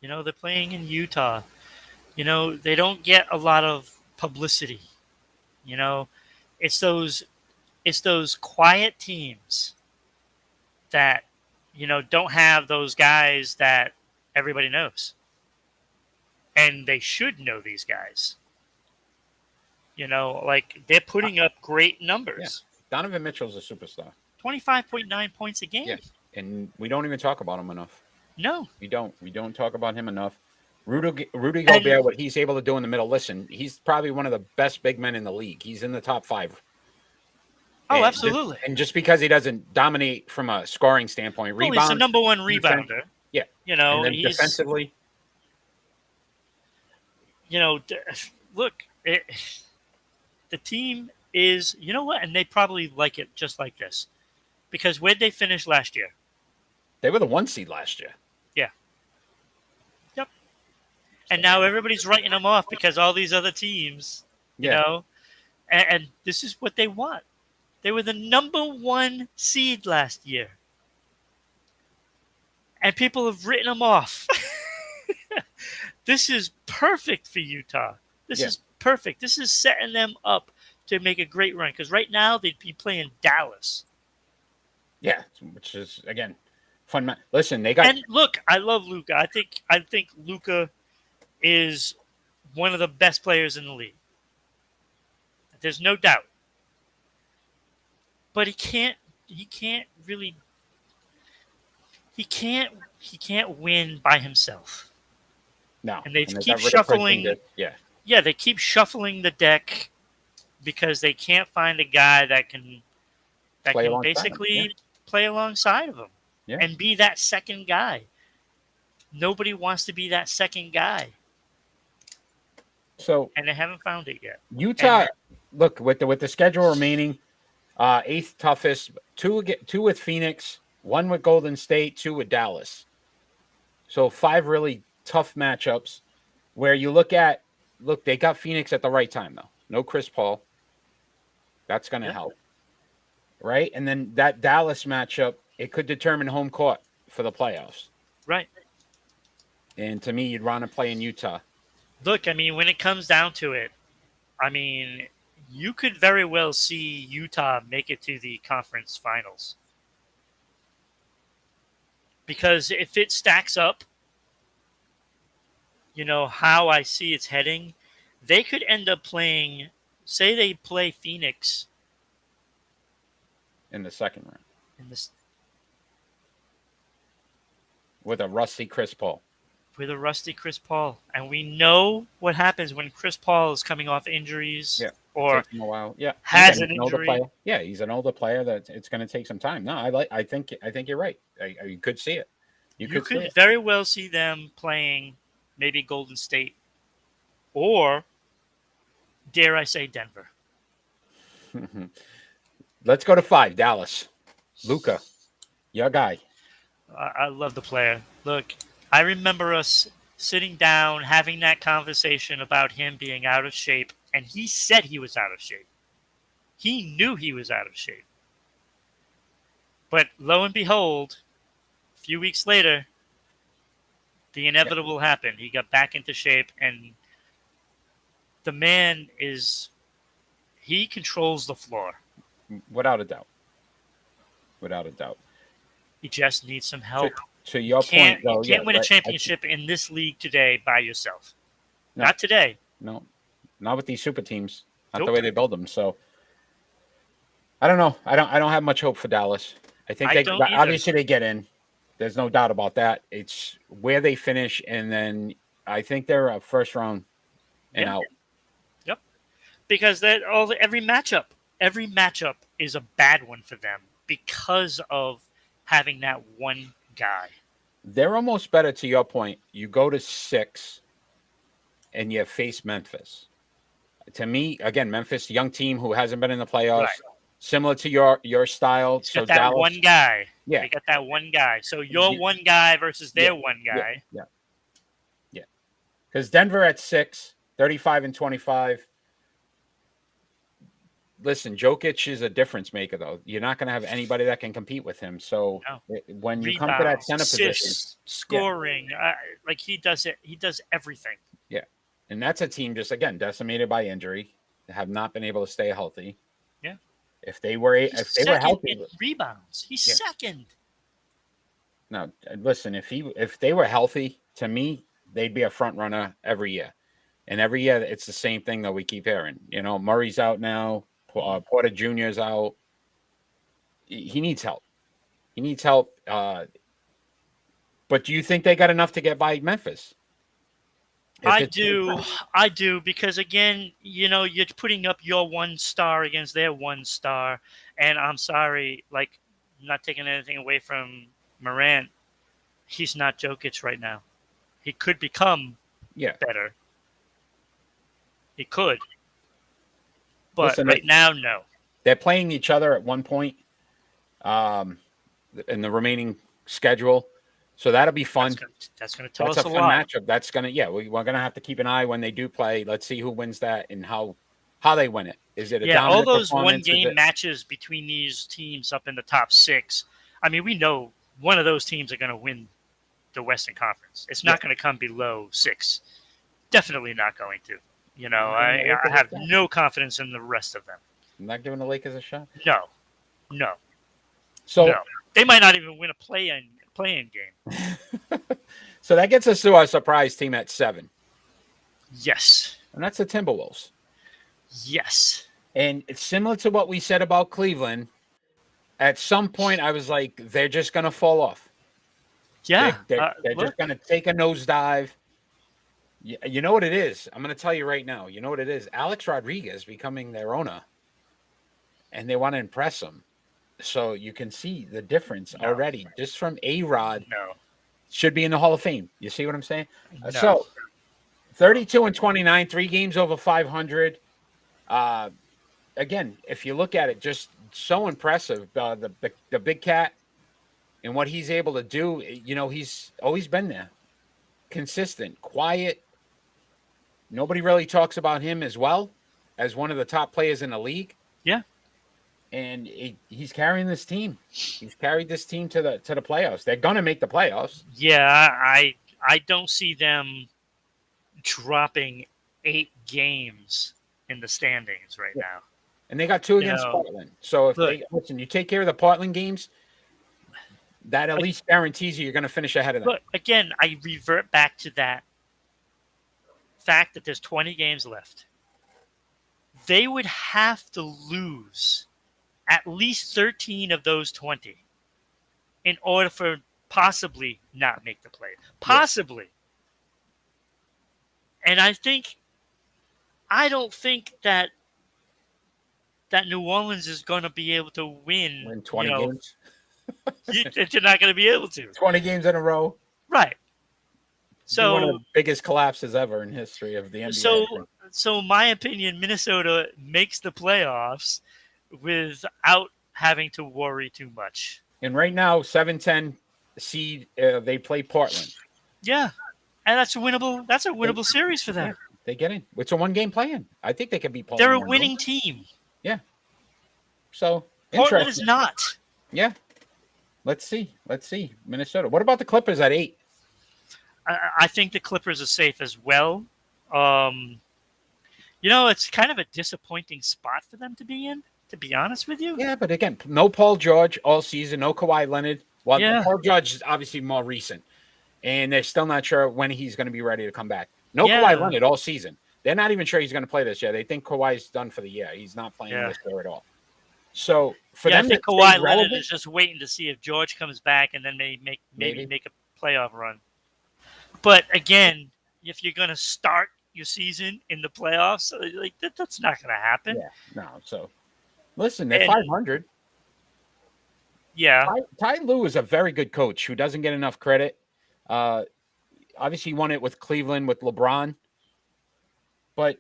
They're playing in Utah. They don't get a lot of publicity. It's those quiet teams that, don't have those guys that everybody knows. And they should know these guys. Like they're putting up great numbers. Donovan Mitchell's a superstar. 25.9 points a game. Yeah, and we don't even talk about him enough. No. We don't. We don't talk about him enough. Rudy And- Gobert, what he's able to do in the middle. Listen, he's probably one of the best big men in the league. He's in the top 5. Oh, absolutely. And just because he doesn't dominate from a scoring standpoint, Well, rebound, he's the number one rebounder. yeah. And then He's defensively, look, the team is, you know what, and they probably like it just like this, because where'd they finish last year? they were the 1 seed last year. Yeah. Yep. And now everybody's writing them off because all these other teams, and this is what they want. They were the number 1 seed last year. And people have written them off. This is perfect for Utah. This is perfect. This is setting them up to make a great run. Because right now they'd be playing Dallas. Yeah, which is, again, fun. Listen, they got... And look, I love Luka. I think Luka is one of the best players in the league. There's no doubt. But he can't win by himself. No. And they got keep rid of shuffling. Yeah. Yeah, they keep shuffling the deck because they can't find a guy that can basically play alongside of him and be that second guy. Nobody wants to be that second guy. So, and they haven't found it yet. Utah, look, with the schedule remaining, 8th toughest, 2 with Phoenix, 1 with Golden State, 2 with Dallas. So 5 really tough matchups where you look, they got Phoenix at the right time, though. No Chris Paul. That's going to help. Right? And then that Dallas matchup, it could determine home court for the playoffs. Right. And to me, you'd want to play in Utah. Look, I mean, when it comes down to it, I mean, you could very well see Utah make it to the conference finals. Because if it stacks up, how I see it's heading, they could end up playing, say they play Phoenix in the second round. With a rusty Chris Paul. And we know what happens when Chris Paul is coming off injuries or takes him a while. Yeah. Has an injury. Yeah, he's an older player that it's going to take some time. No, I think you're right. You could see it. You could very well see them playing maybe Golden State or, dare I say, Denver. Let's go to 5, Dallas. Luka, your guy. I love the player. Look, I remember us sitting down, having that conversation about him being out of shape, and he said he was out of shape. He knew he was out of shape. But lo and behold, a few weeks later, the inevitable happened. He got back into shape, and the man he controls the floor. Without a doubt. He just needs some help. To your point, though, you can't win a championship in this league today by yourself. No. Not today. No, not with these super teams. Not the way they build them. So I don't know. I don't have much hope for Dallas. I think obviously they get in. There's no doubt about that. It's where they finish, and then I think they're a first round and out. Yep. Because every matchup is a bad one for them because of having that one guy. They're almost better, to your point. You go to 6 and you face Memphis. To me, again, Memphis, young team who hasn't been in the playoffs, similar to your style. So got that Dallas, one guy. Yeah. They got that one guy. So your one guy versus their one guy. Yeah. Because Denver at 6, 35-25. Listen, Jokic is a difference maker, though. You're not going to have anybody that can compete with him. So when you come to that center position, scoring, like he does it. He does everything. Yeah, and that's a team just decimated by injury. They have not been able to stay healthy. Yeah, if they were healthy, in rebounds. He's second. Now, listen, if they were healthy, to me, they'd be a front runner every year. And every year it's the same thing that we keep hearing. Murray's out now. Porter Jr.'s out. He needs help. He needs help. But do you think they got enough to get by Memphis? I do, because again, you're putting up your one star against their one star, and I'm sorry, like, not taking anything away from Morant, he's not Jokic right now. He could become better. He could, but right now, no. They're playing each other at one point, in the remaining schedule. So that'll be fun. That's going to tell us a lot. Matchup. That's going to, we're going to have to keep an eye when they do play. Let's see who wins that and how they win it. Is it a dominant all those one-game matches between these teams up in the top 6? I mean, we know one of those teams are going to win the Western Conference. It's not going to come below 6. Definitely not going to. I have no confidence in the rest of them. I'm not giving the Lakers a shot? No. So no. They might not even win a play-in game. So that gets us to our surprise team at 7. Yes. And that's the Timberwolves. Yes. And it's similar to what we said about Cleveland. At some point, I was like, they're just going to fall off. Yeah. They're just going to take a nosedive. You know what it is? I'm going to tell you right now. You know what it is? Alex Rodriguez becoming their owner. And they want to impress him. So you can see the difference already just from A-Rod. No. Should be in the Hall of Fame. You see what I'm saying? No. So 32-29, 3 games over 500. Again, if you look at it, just so impressive. The big cat and what he's able to do, he's always been there. Consistent, quiet. Nobody really talks about him as well as one of the top players in the league. Yeah. And he's carrying this team. He's carried this team to the playoffs. They're going to make the playoffs. Yeah, I don't see them dropping 8 games in the standings right now. And they got 2 against Portland. So if you take care of the Portland games, that at least guarantees you're going to finish ahead of them. But again, I revert back to that fact that there's 20 games left. They would have to lose at least 13 of those 20 in order for possibly not make the play. Possibly. And I don't think that New Orleans is going to be able to win 20 games. They're not going to be able to. 20 games in a row. Right. So one of the biggest collapses ever in history of the NBA. So my opinion, Minnesota makes the playoffs without having to worry too much. And right now, 7-10 seed, they play Portland. Yeah, and that's a winnable series for them. Yeah, they get in. It's a 1-game play-in. I think they can beat Portland. They're a winning team. Yeah. So Portland is not. Yeah. Let's see. Minnesota. What about the Clippers at 8? I think the Clippers are safe as well. It's kind of a disappointing spot for them to be in, to be honest with you. Yeah, but again, no Paul George all season, no Kawhi Leonard. Well, Paul George is obviously more recent, and they're still not sure when he's going to be ready to come back. No Kawhi Leonard all season. They're not even sure he's going to play this year. They think Kawhi's done for the year. He's not playing this year at all. So for them, I think Kawhi Leonard is just waiting to see if George comes back and then maybe make a playoff run. But again, if you're going to start your season in the playoffs, that's not going to happen. Yeah, no. So listen, they're 500. Yeah. Ty Lue is a very good coach who doesn't get enough credit. Obviously, he won it with Cleveland with LeBron, but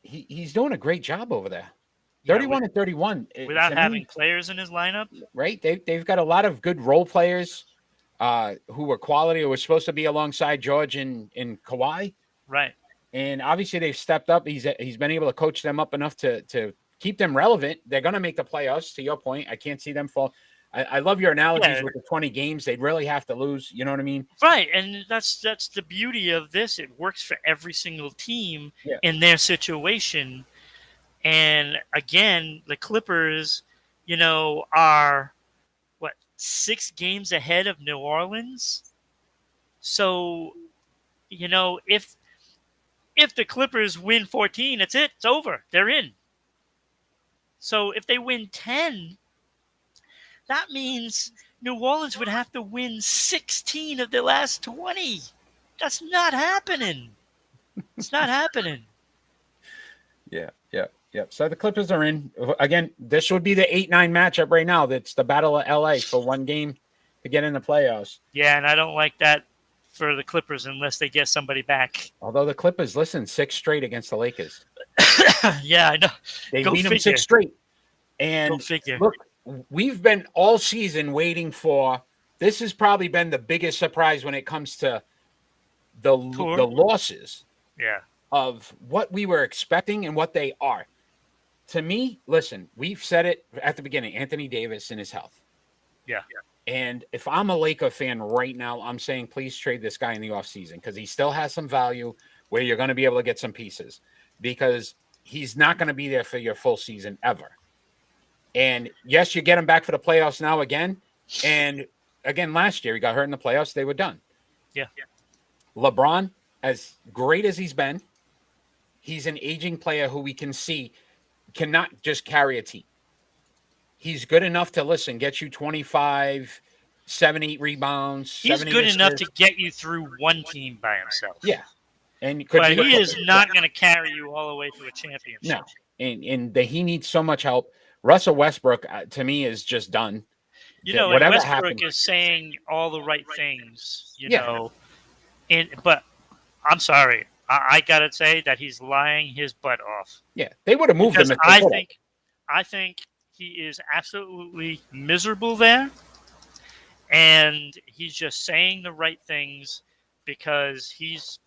he's doing a great job over there. 31-31 without having players in his lineup, right? They've got a lot of good role players who were quality, who were supposed to be alongside George and Kawhi, right? And obviously they've stepped up. He's been able to coach them up enough to keep them relevant. They're going to make the playoffs. To your point, I can't see them fall. I love your analogies with the 20 games. They'd really have to lose. You know what I mean? Right, and that's the beauty of this. It works for every single team in their situation. And again, the Clippers, are 6 games ahead of New Orleans. So, if If the Clippers win 14, that's it. It's over. They're in. So if they win 10, that means New Orleans would have to win 16 of their last 20. That's not happening. It's not happening. Yeah, yeah, yeah. So the Clippers are in. Again, this would be the 8-9 matchup right now. That's the Battle of LA for one game to get in the playoffs. Yeah, and I don't like that for the Clippers unless they get somebody back. Although the Clippers, listen, 6 straight against the Lakers. Yeah, I know. They Go beat them figure. 6 straight. Go And figure. look, we've been all season waiting for. This has probably been the biggest surprise when it comes to the losses Yeah. of what we were expecting and what they are. To me, listen, we've said it at the beginning, Anthony Davis and his health. Yeah. And if I'm a Laker fan right now, I'm saying please trade this guy in the offseason because he still has some value where you're going to be able to get some pieces because he's not going to be there for your full season ever. And yes, you get him back for the playoffs now again. And again, last year he got hurt in the playoffs. They were done. Yeah. LeBron, as great as he's been, he's an aging player who we can see cannot just carry a team. He's good enough to get you 25, 7, 8 rebounds. He's good enough to get you through one team by himself. Yeah. And but he is not going to carry you all the way to a championship. No. And he needs so much help. Russell Westbrook, to me, is just done. You know, and Westbrook is saying all the right things, you know. But I'm sorry. I got to say that he's lying his butt off. Yeah. They would have moved him. I think he is absolutely miserable there. And he's just saying the right things because he's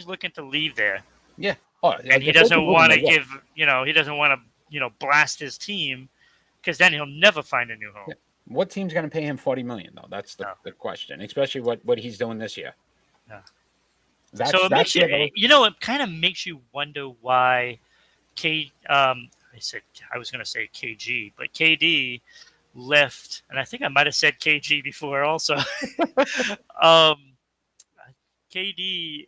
looking to leave there. Yeah. Oh, and he doesn't want to give, he doesn't want to, blast his team because then he'll never find a new home. Yeah. What team's going to pay him $40 million though? That's the question, especially what he's doing this year. Yeah. So it makes you, it kind of makes you wonder why I was going to say KG, but KD left, and I think I might have said KG before also. KD,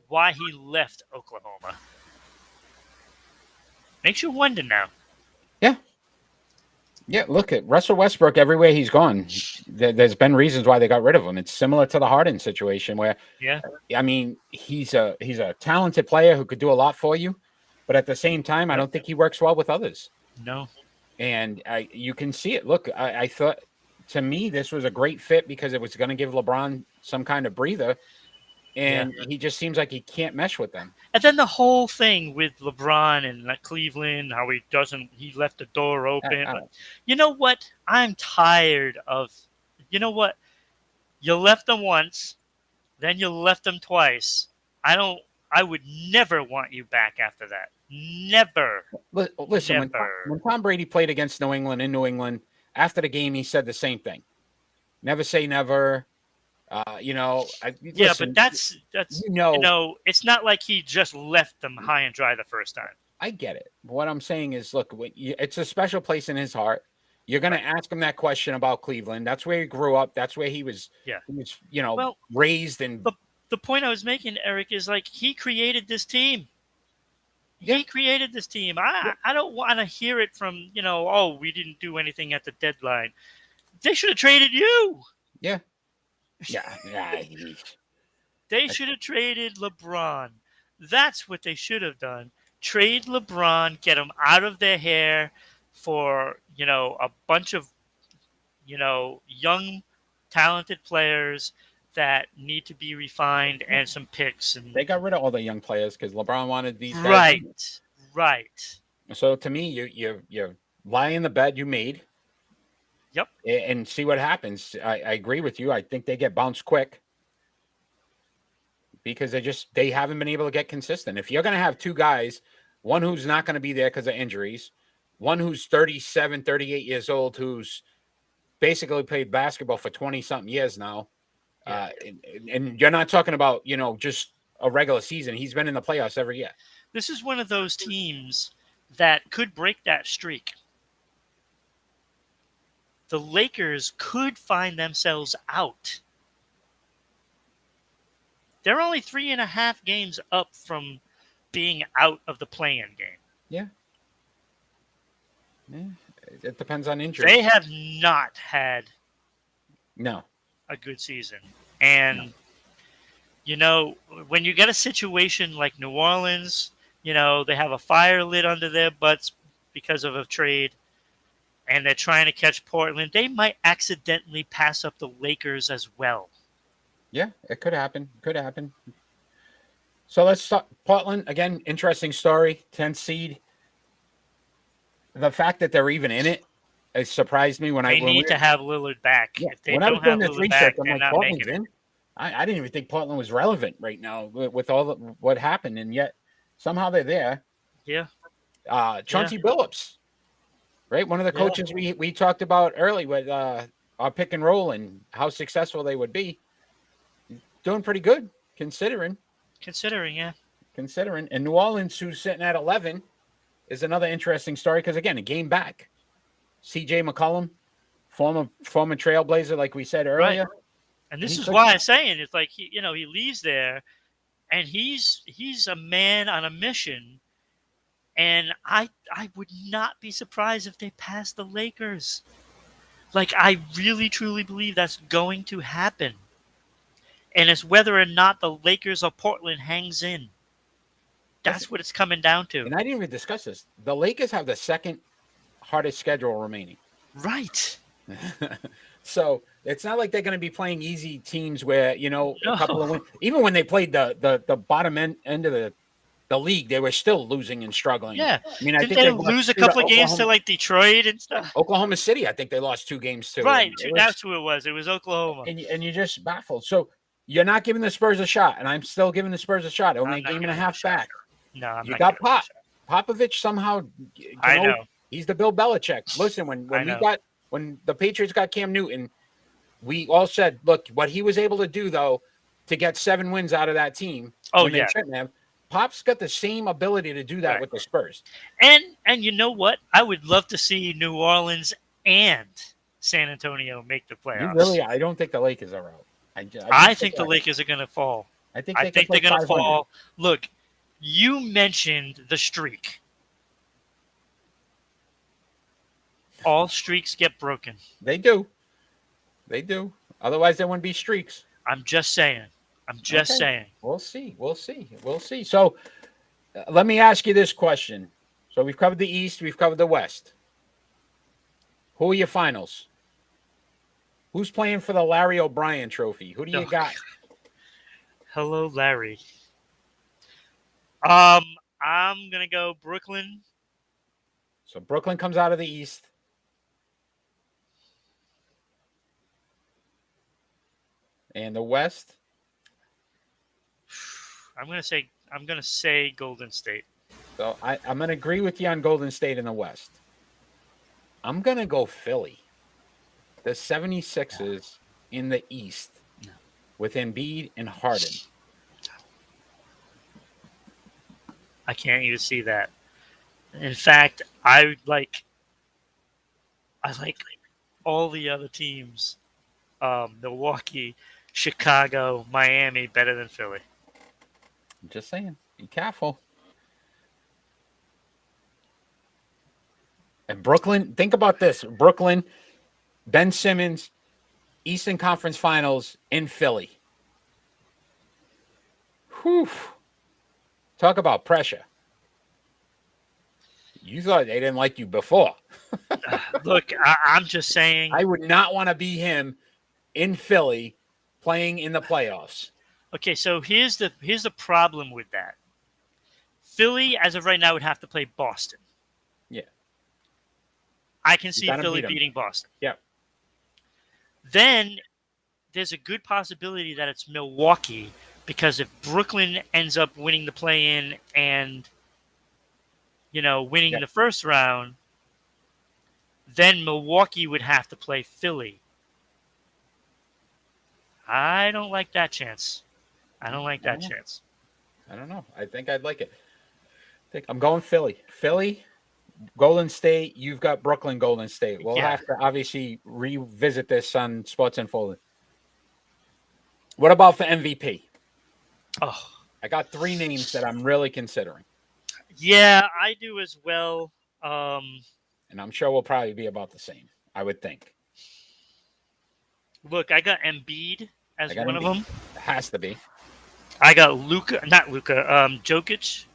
why he left Oklahoma. Makes you wonder now. Yeah. Yeah, look at Russell Westbrook everywhere he's gone. There's been reasons why they got rid of him. It's similar to the Harden situation where, I mean, he's a talented player who could do a lot for you, but at the same time, I don't think he works well with others. No. And you can see it. Look, I thought, to me, this was a great fit because it was going to give LeBron some kind of breather. And he just seems like he can't mesh with them. And then the whole thing with LeBron and Cleveland, how he left the door open. You know what? I'm tired of, you left them once, then you left them twice. I would never want you back after that. Never. Listen, never. When Tom Brady played against New England in New England, after the game, he said the same thing. Never say never. But that's it's not like he just left them high and dry the first time. I get it. What I'm saying is, look, it's a special place in his heart. You're going to ask him that question about Cleveland. That's where he grew up. That's where he was. Yeah. He was, raised. And the point I was making, Eric, is he created this team. Yeah. He created this team. I don't want to hear it from we didn't do anything at the deadline. They should have traded you. Yeah. Yeah. They should have traded LeBron. That's what they should have done. Trade LeBron, get him out of their hair for, a bunch of, young, talented players that need to be refined and some picks. And they got rid of all the young players because LeBron wanted these guys. Right. So to me, you lie in the bed you made. Yep. And see what happens. I agree with you. I think they get bounced quick because they haven't been able to get consistent. If you're going to have two guys, one who's not going to be there because of injuries, one who's 37, 38 years old, who's basically played basketball for 20-something years now, and you're not talking about, just a regular season. He's been in the playoffs every year. This is one of those teams that could break that streak. The Lakers could find themselves out They're only 3.5 games up from being out of the play-in game. Yeah. It depends on They injuries. have not had No. a good season. And, when you get a situation like New Orleans, they have a fire lit under their butts because of a trade, and they're trying to catch Portland, they might accidentally pass up the Lakers as well. Yeah, it could happen. Could happen. So let's talk Portland again. Interesting story. 10th seed. The fact that they're even in it surprised me when They when need to have Lillard back. Yeah, If they when I was don't doing have this Lillard back, research, I'm they're like, not Portland's making it. in. I didn't even think Portland was relevant right now with all what happened, and yet somehow they're there. Yeah. Chauncey Billups, right? One of the coaches we talked about early with our pick and roll and how successful they would be. Doing pretty good considering. Yeah. Considering, and New Orleans, who's sitting at 11, is another interesting story because again, a game back. C.J. McCollum, former Trailblazer, like we said earlier. Right. And this is why I'm saying it's like he leaves there, and he's a man on a mission, and I would not be surprised if they pass the Lakers. Like, I really truly believe that's going to happen, and it's whether or not the Lakers or Portland hangs in. That's what it's coming down to. And I didn't even discuss this. The Lakers have the second hardest schedule remaining. Right. So it's not like they're going to be playing easy teams where, a couple of wins. Even when they played the bottom end of the league, they were still losing and struggling. Yeah. I mean, Didn't they lose a couple of games to like Detroit and stuff? Oklahoma City, I think they lost 2 games too. Right. That's who it was. It was Oklahoma. And you're just baffled. So you're not giving the Spurs a shot, and I'm still giving the Spurs a shot. Only a game and a half back. No, I'm you not. You got Popovich somehow. I know. He's the Bill Belichick. Listen, when the Patriots got Cam Newton, we all said, look, what he was able to do, though, to get 7 wins out of that team. Oh, when they shouldn't have. Pop's got the same ability to do that with the Spurs. And you know what? I would love to see New Orleans and San Antonio make the playoffs. I don't think the Lakers are out. I think the Lakers are going to fall. I think they're going to fall. Look, you mentioned the streak. All streaks get broken. They do. Otherwise, there wouldn't be streaks. I'm just saying. saying. We'll see. So let me ask you this question. So we've covered the East. We've covered the West. Who are your finals? Who's playing for the Larry O'Brien Trophy? Who do you got? Hello, Larry. I'm going to go Brooklyn. So Brooklyn comes out of the East. And the West? I'm going to say Golden State. So I'm going to agree with you on Golden State in the West. I'm going to go Philly. The 76ers in the East with Embiid and Harden. I can't even see that. In fact, I like all the other teams, Milwaukee, Chicago, Miami, better than Philly. I'm just saying, be careful. And Brooklyn, think about this. Brooklyn, Ben Simmons, Eastern Conference Finals in Philly. Whew. Talk about pressure. You thought they didn't like you before. Look, I'm just saying. I would not want to be him in Philly playing in the playoffs. Okay, so here's the problem with that. Philly, as of right now, would have to play Boston. Yeah. I can see Philly beating Boston. Yeah. Then there's a good possibility that it's Milwaukee, because if Brooklyn ends up winning the play-in and, winning the first round, then Milwaukee would have to play Philly. I don't like that chance. I don't know. I think I'd like it. I'm going Philly. Philly, Golden State. You've got Brooklyn, Golden State. We'll have to obviously revisit this on Sports Unfolded. What about for MVP? Oh, I got 3 names that I'm really considering, yeah, I do as well. Um, and I'm sure we'll probably be about the same. I would think. Look, I got Embiid I as got one of Embiid. them. It has to be. I got not Luca, Jokic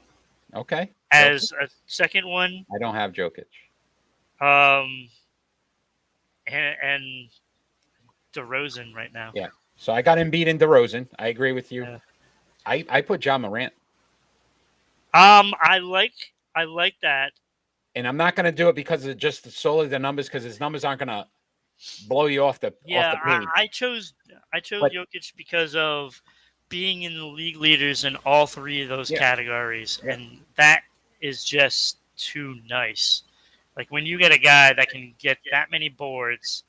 Okay. Jokic. as a second one. I don't have Jokic. Um, and DeRozan right now. Yeah. So I got Embiid and DeRozan. I agree with you. Yeah. I put John Morant. I like that. And I'm not going to do it because of just solely the numbers, because his numbers aren't going to blow you off the Yeah, page. I chose But- Jokic because of being in the league leaders in all 3 of those Yeah. categories, Yeah. and that is just too nice. Like when you get a guy that can get that many boards,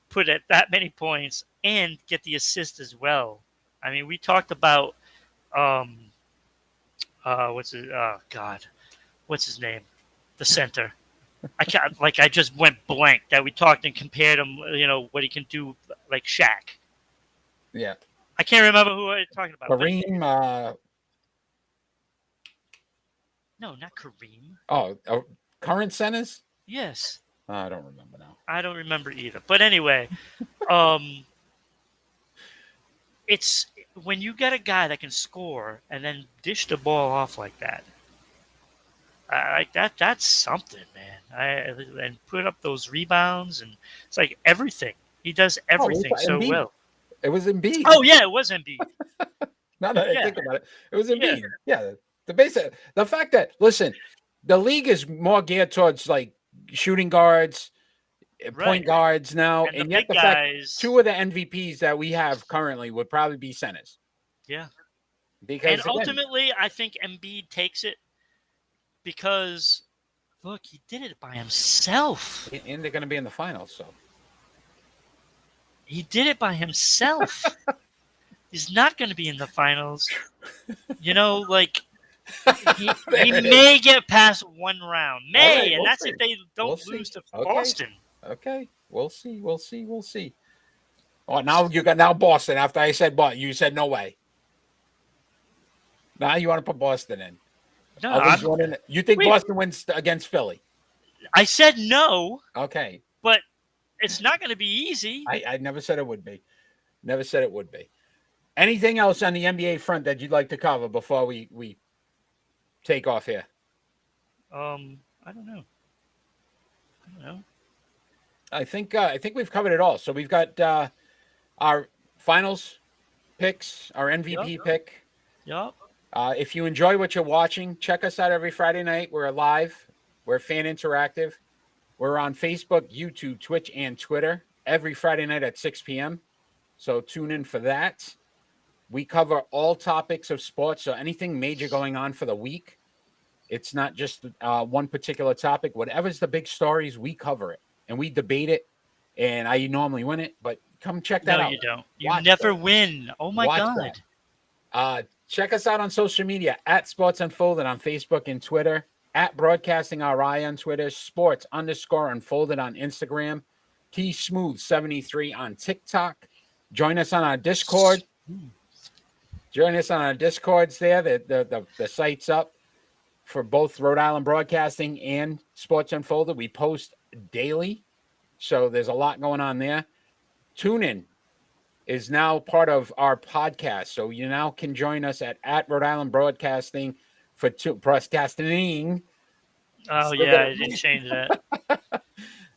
put at that many points, and get the assist as well. I mean, we talked about what's his God, what's his name, the center. I just went blank that we talked and compared him. You know what he can do, like Shaq. Yeah. I can't remember who I'm talking about. but- Kareem. No, not Kareem. Current centers? Yes, I don't remember now. I don't remember either. But anyway, it's when you get a guy that can score and then dish the ball off like that. Like that. That's something, man. And put up those rebounds, and it's like everything. He does everything so Embiid. well. It was Embiid. Oh yeah, it was Embiid. Now that Yeah. I think about it, it was Embiid. Yeah. The fact that, listen, the league is more geared towards like shooting guards, point Right. guards now, And and the yet big the fact guys. 2 of the MVPs that we have currently would probably be centers. Yeah. Because And again, ultimately, I think Embiid takes it because, look, he did it by himself. and they're going to be in the finals, so He did it by himself. He's not going to be in the finals. You know, like he There it may get past 1 round, All right, and we'll that's see. if they don't We'll see. lose to Okay. Boston. okay, we'll see. Oh, now you got Boston. After I said what, you said no way. Now you want to put Boston in. No, Others you think Wait. Boston wins against Philly? I said no, Okay, but it's not going to be easy. I never said it would be. Never said it would be. Anything else on the NBA front that you'd like to cover before we take off here? I don't know. I think we've covered it all. So we've got our finals picks, our MVP pick. Yup. If you enjoy what you're watching, check us out every Friday night. We're live. We're fan interactive. We're on Facebook, YouTube, Twitch, and Twitter every Friday night at 6 p.m. So tune in for that. We cover all topics of sports. So anything major going on for the week, it's not just one particular topic. Whatever's the big stories, we cover it and we debate it. And I normally win it, but come check that No, out. you don't. You Watch never that. win. Oh my Watch God. that. Check us out on social media at Sports Unfolded on Facebook and Twitter, at Broadcasting RI on Twitter, Sports_Unfolded on Instagram, T Smooth 73 on TikTok. Join us on our Discord. Join us on our Discords there. The site's up for both Rhode Island Broadcasting and Sports Unfolded. We post daily, so there's a lot going on there. Tune in is now part of our podcast. So you now can join us at Rhode Island Broadcasting for broadcasting. Oh Still yeah, got I it. didn't change that.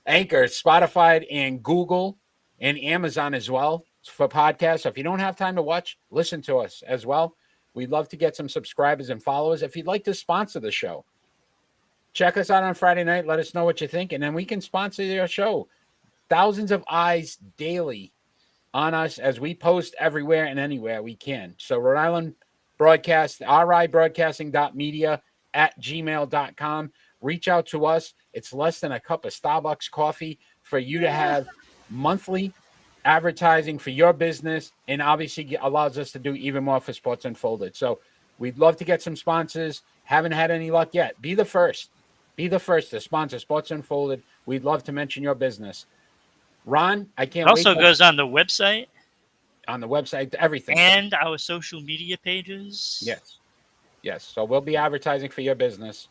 Anchor, Spotify, and Google, and Amazon as well for podcasts. So if you don't have time to watch, listen to us as well. We'd love to get some subscribers and followers. If you'd like to sponsor the show, check us out on Friday night. Let us know what you think, and then we can sponsor your show. Thousands of eyes daily on us as we post everywhere and anywhere we can. So Rhode Island Broadcast, ribroadcasting.media @gmail.com. Reach out to us. It's less than a cup of Starbucks coffee for you to have monthly advertising for your business, and obviously allows us to do even more for Sports Unfolded. So we'd love to get some sponsors. Haven't had any luck yet. Be the first. Be the first to sponsor Sports Unfolded. We'd love to mention your business. Ron, I can't Also wait. goes on the website. on the website, everything. And our social media pages. Yes. So we'll be advertising for your business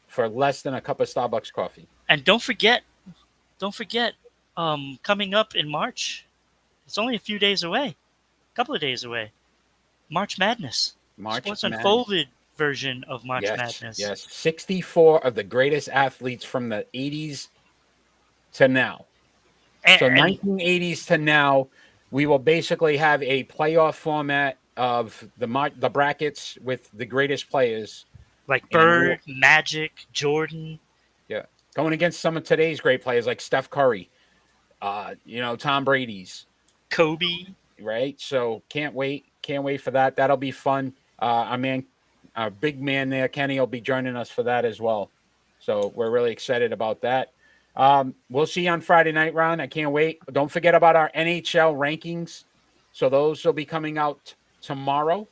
for less than a cup of Starbucks coffee. And don't forget, coming up in March, it's only a few days away, a couple of days away. March Madness. Sports Madness. Unfolded version of March Madness. Yes. 64 of the greatest athletes from the 80s to now. So 1980s to now, we will basically have a playoff format of the brackets with the greatest players. Like Bird, Magic, Jordan. Yeah. Going against some of today's great players like Steph Curry, Tom Brady's. Kobe. Right? So can't wait. Can't wait for that. That'll be fun. Our big man there, Kenny, will be joining us for that as well. So we're really excited about that. We'll see you on Friday night, Ron. I can't wait. Don't forget about our NHL rankings. So those will be coming out tomorrow.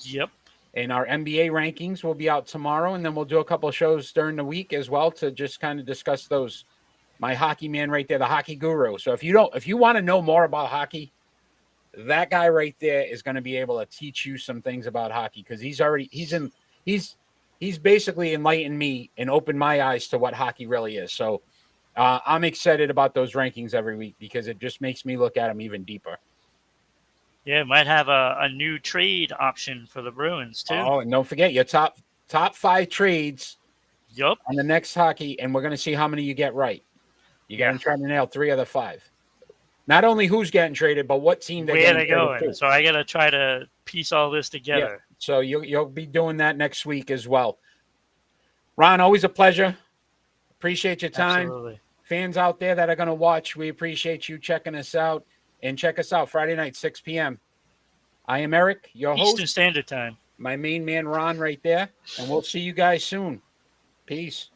Yep. And our NBA rankings will be out tomorrow. And then we'll do a couple of shows during the week as well to just kind of discuss those. My hockey man right there, the hockey guru. So if you want to know more about hockey, that guy right there is going to be able to teach you some things about hockey because he's basically enlightened me and opened my eyes to what hockey really is. So I'm excited about those rankings every week because it just makes me look at them even deeper. Yeah, might have a new trade option for the Bruins too. Oh, and don't forget your top 5 trades. Yup. On the next hockey, and we're going to see how many you get right. You got to try to nail 3 of the 5. Not only who's getting traded, but what team where they're going. So I got to try to piece all this together. Yeah. So you'll be doing that next week as well. Ron, always a pleasure. Appreciate your time. Absolutely. Fans out there that are going to watch, we appreciate you checking us out. And check us out Friday night, 6 p.m. I am Eric, your host. Eastern Standard Time. My main man, Ron, right there. And we'll see you guys soon. Peace.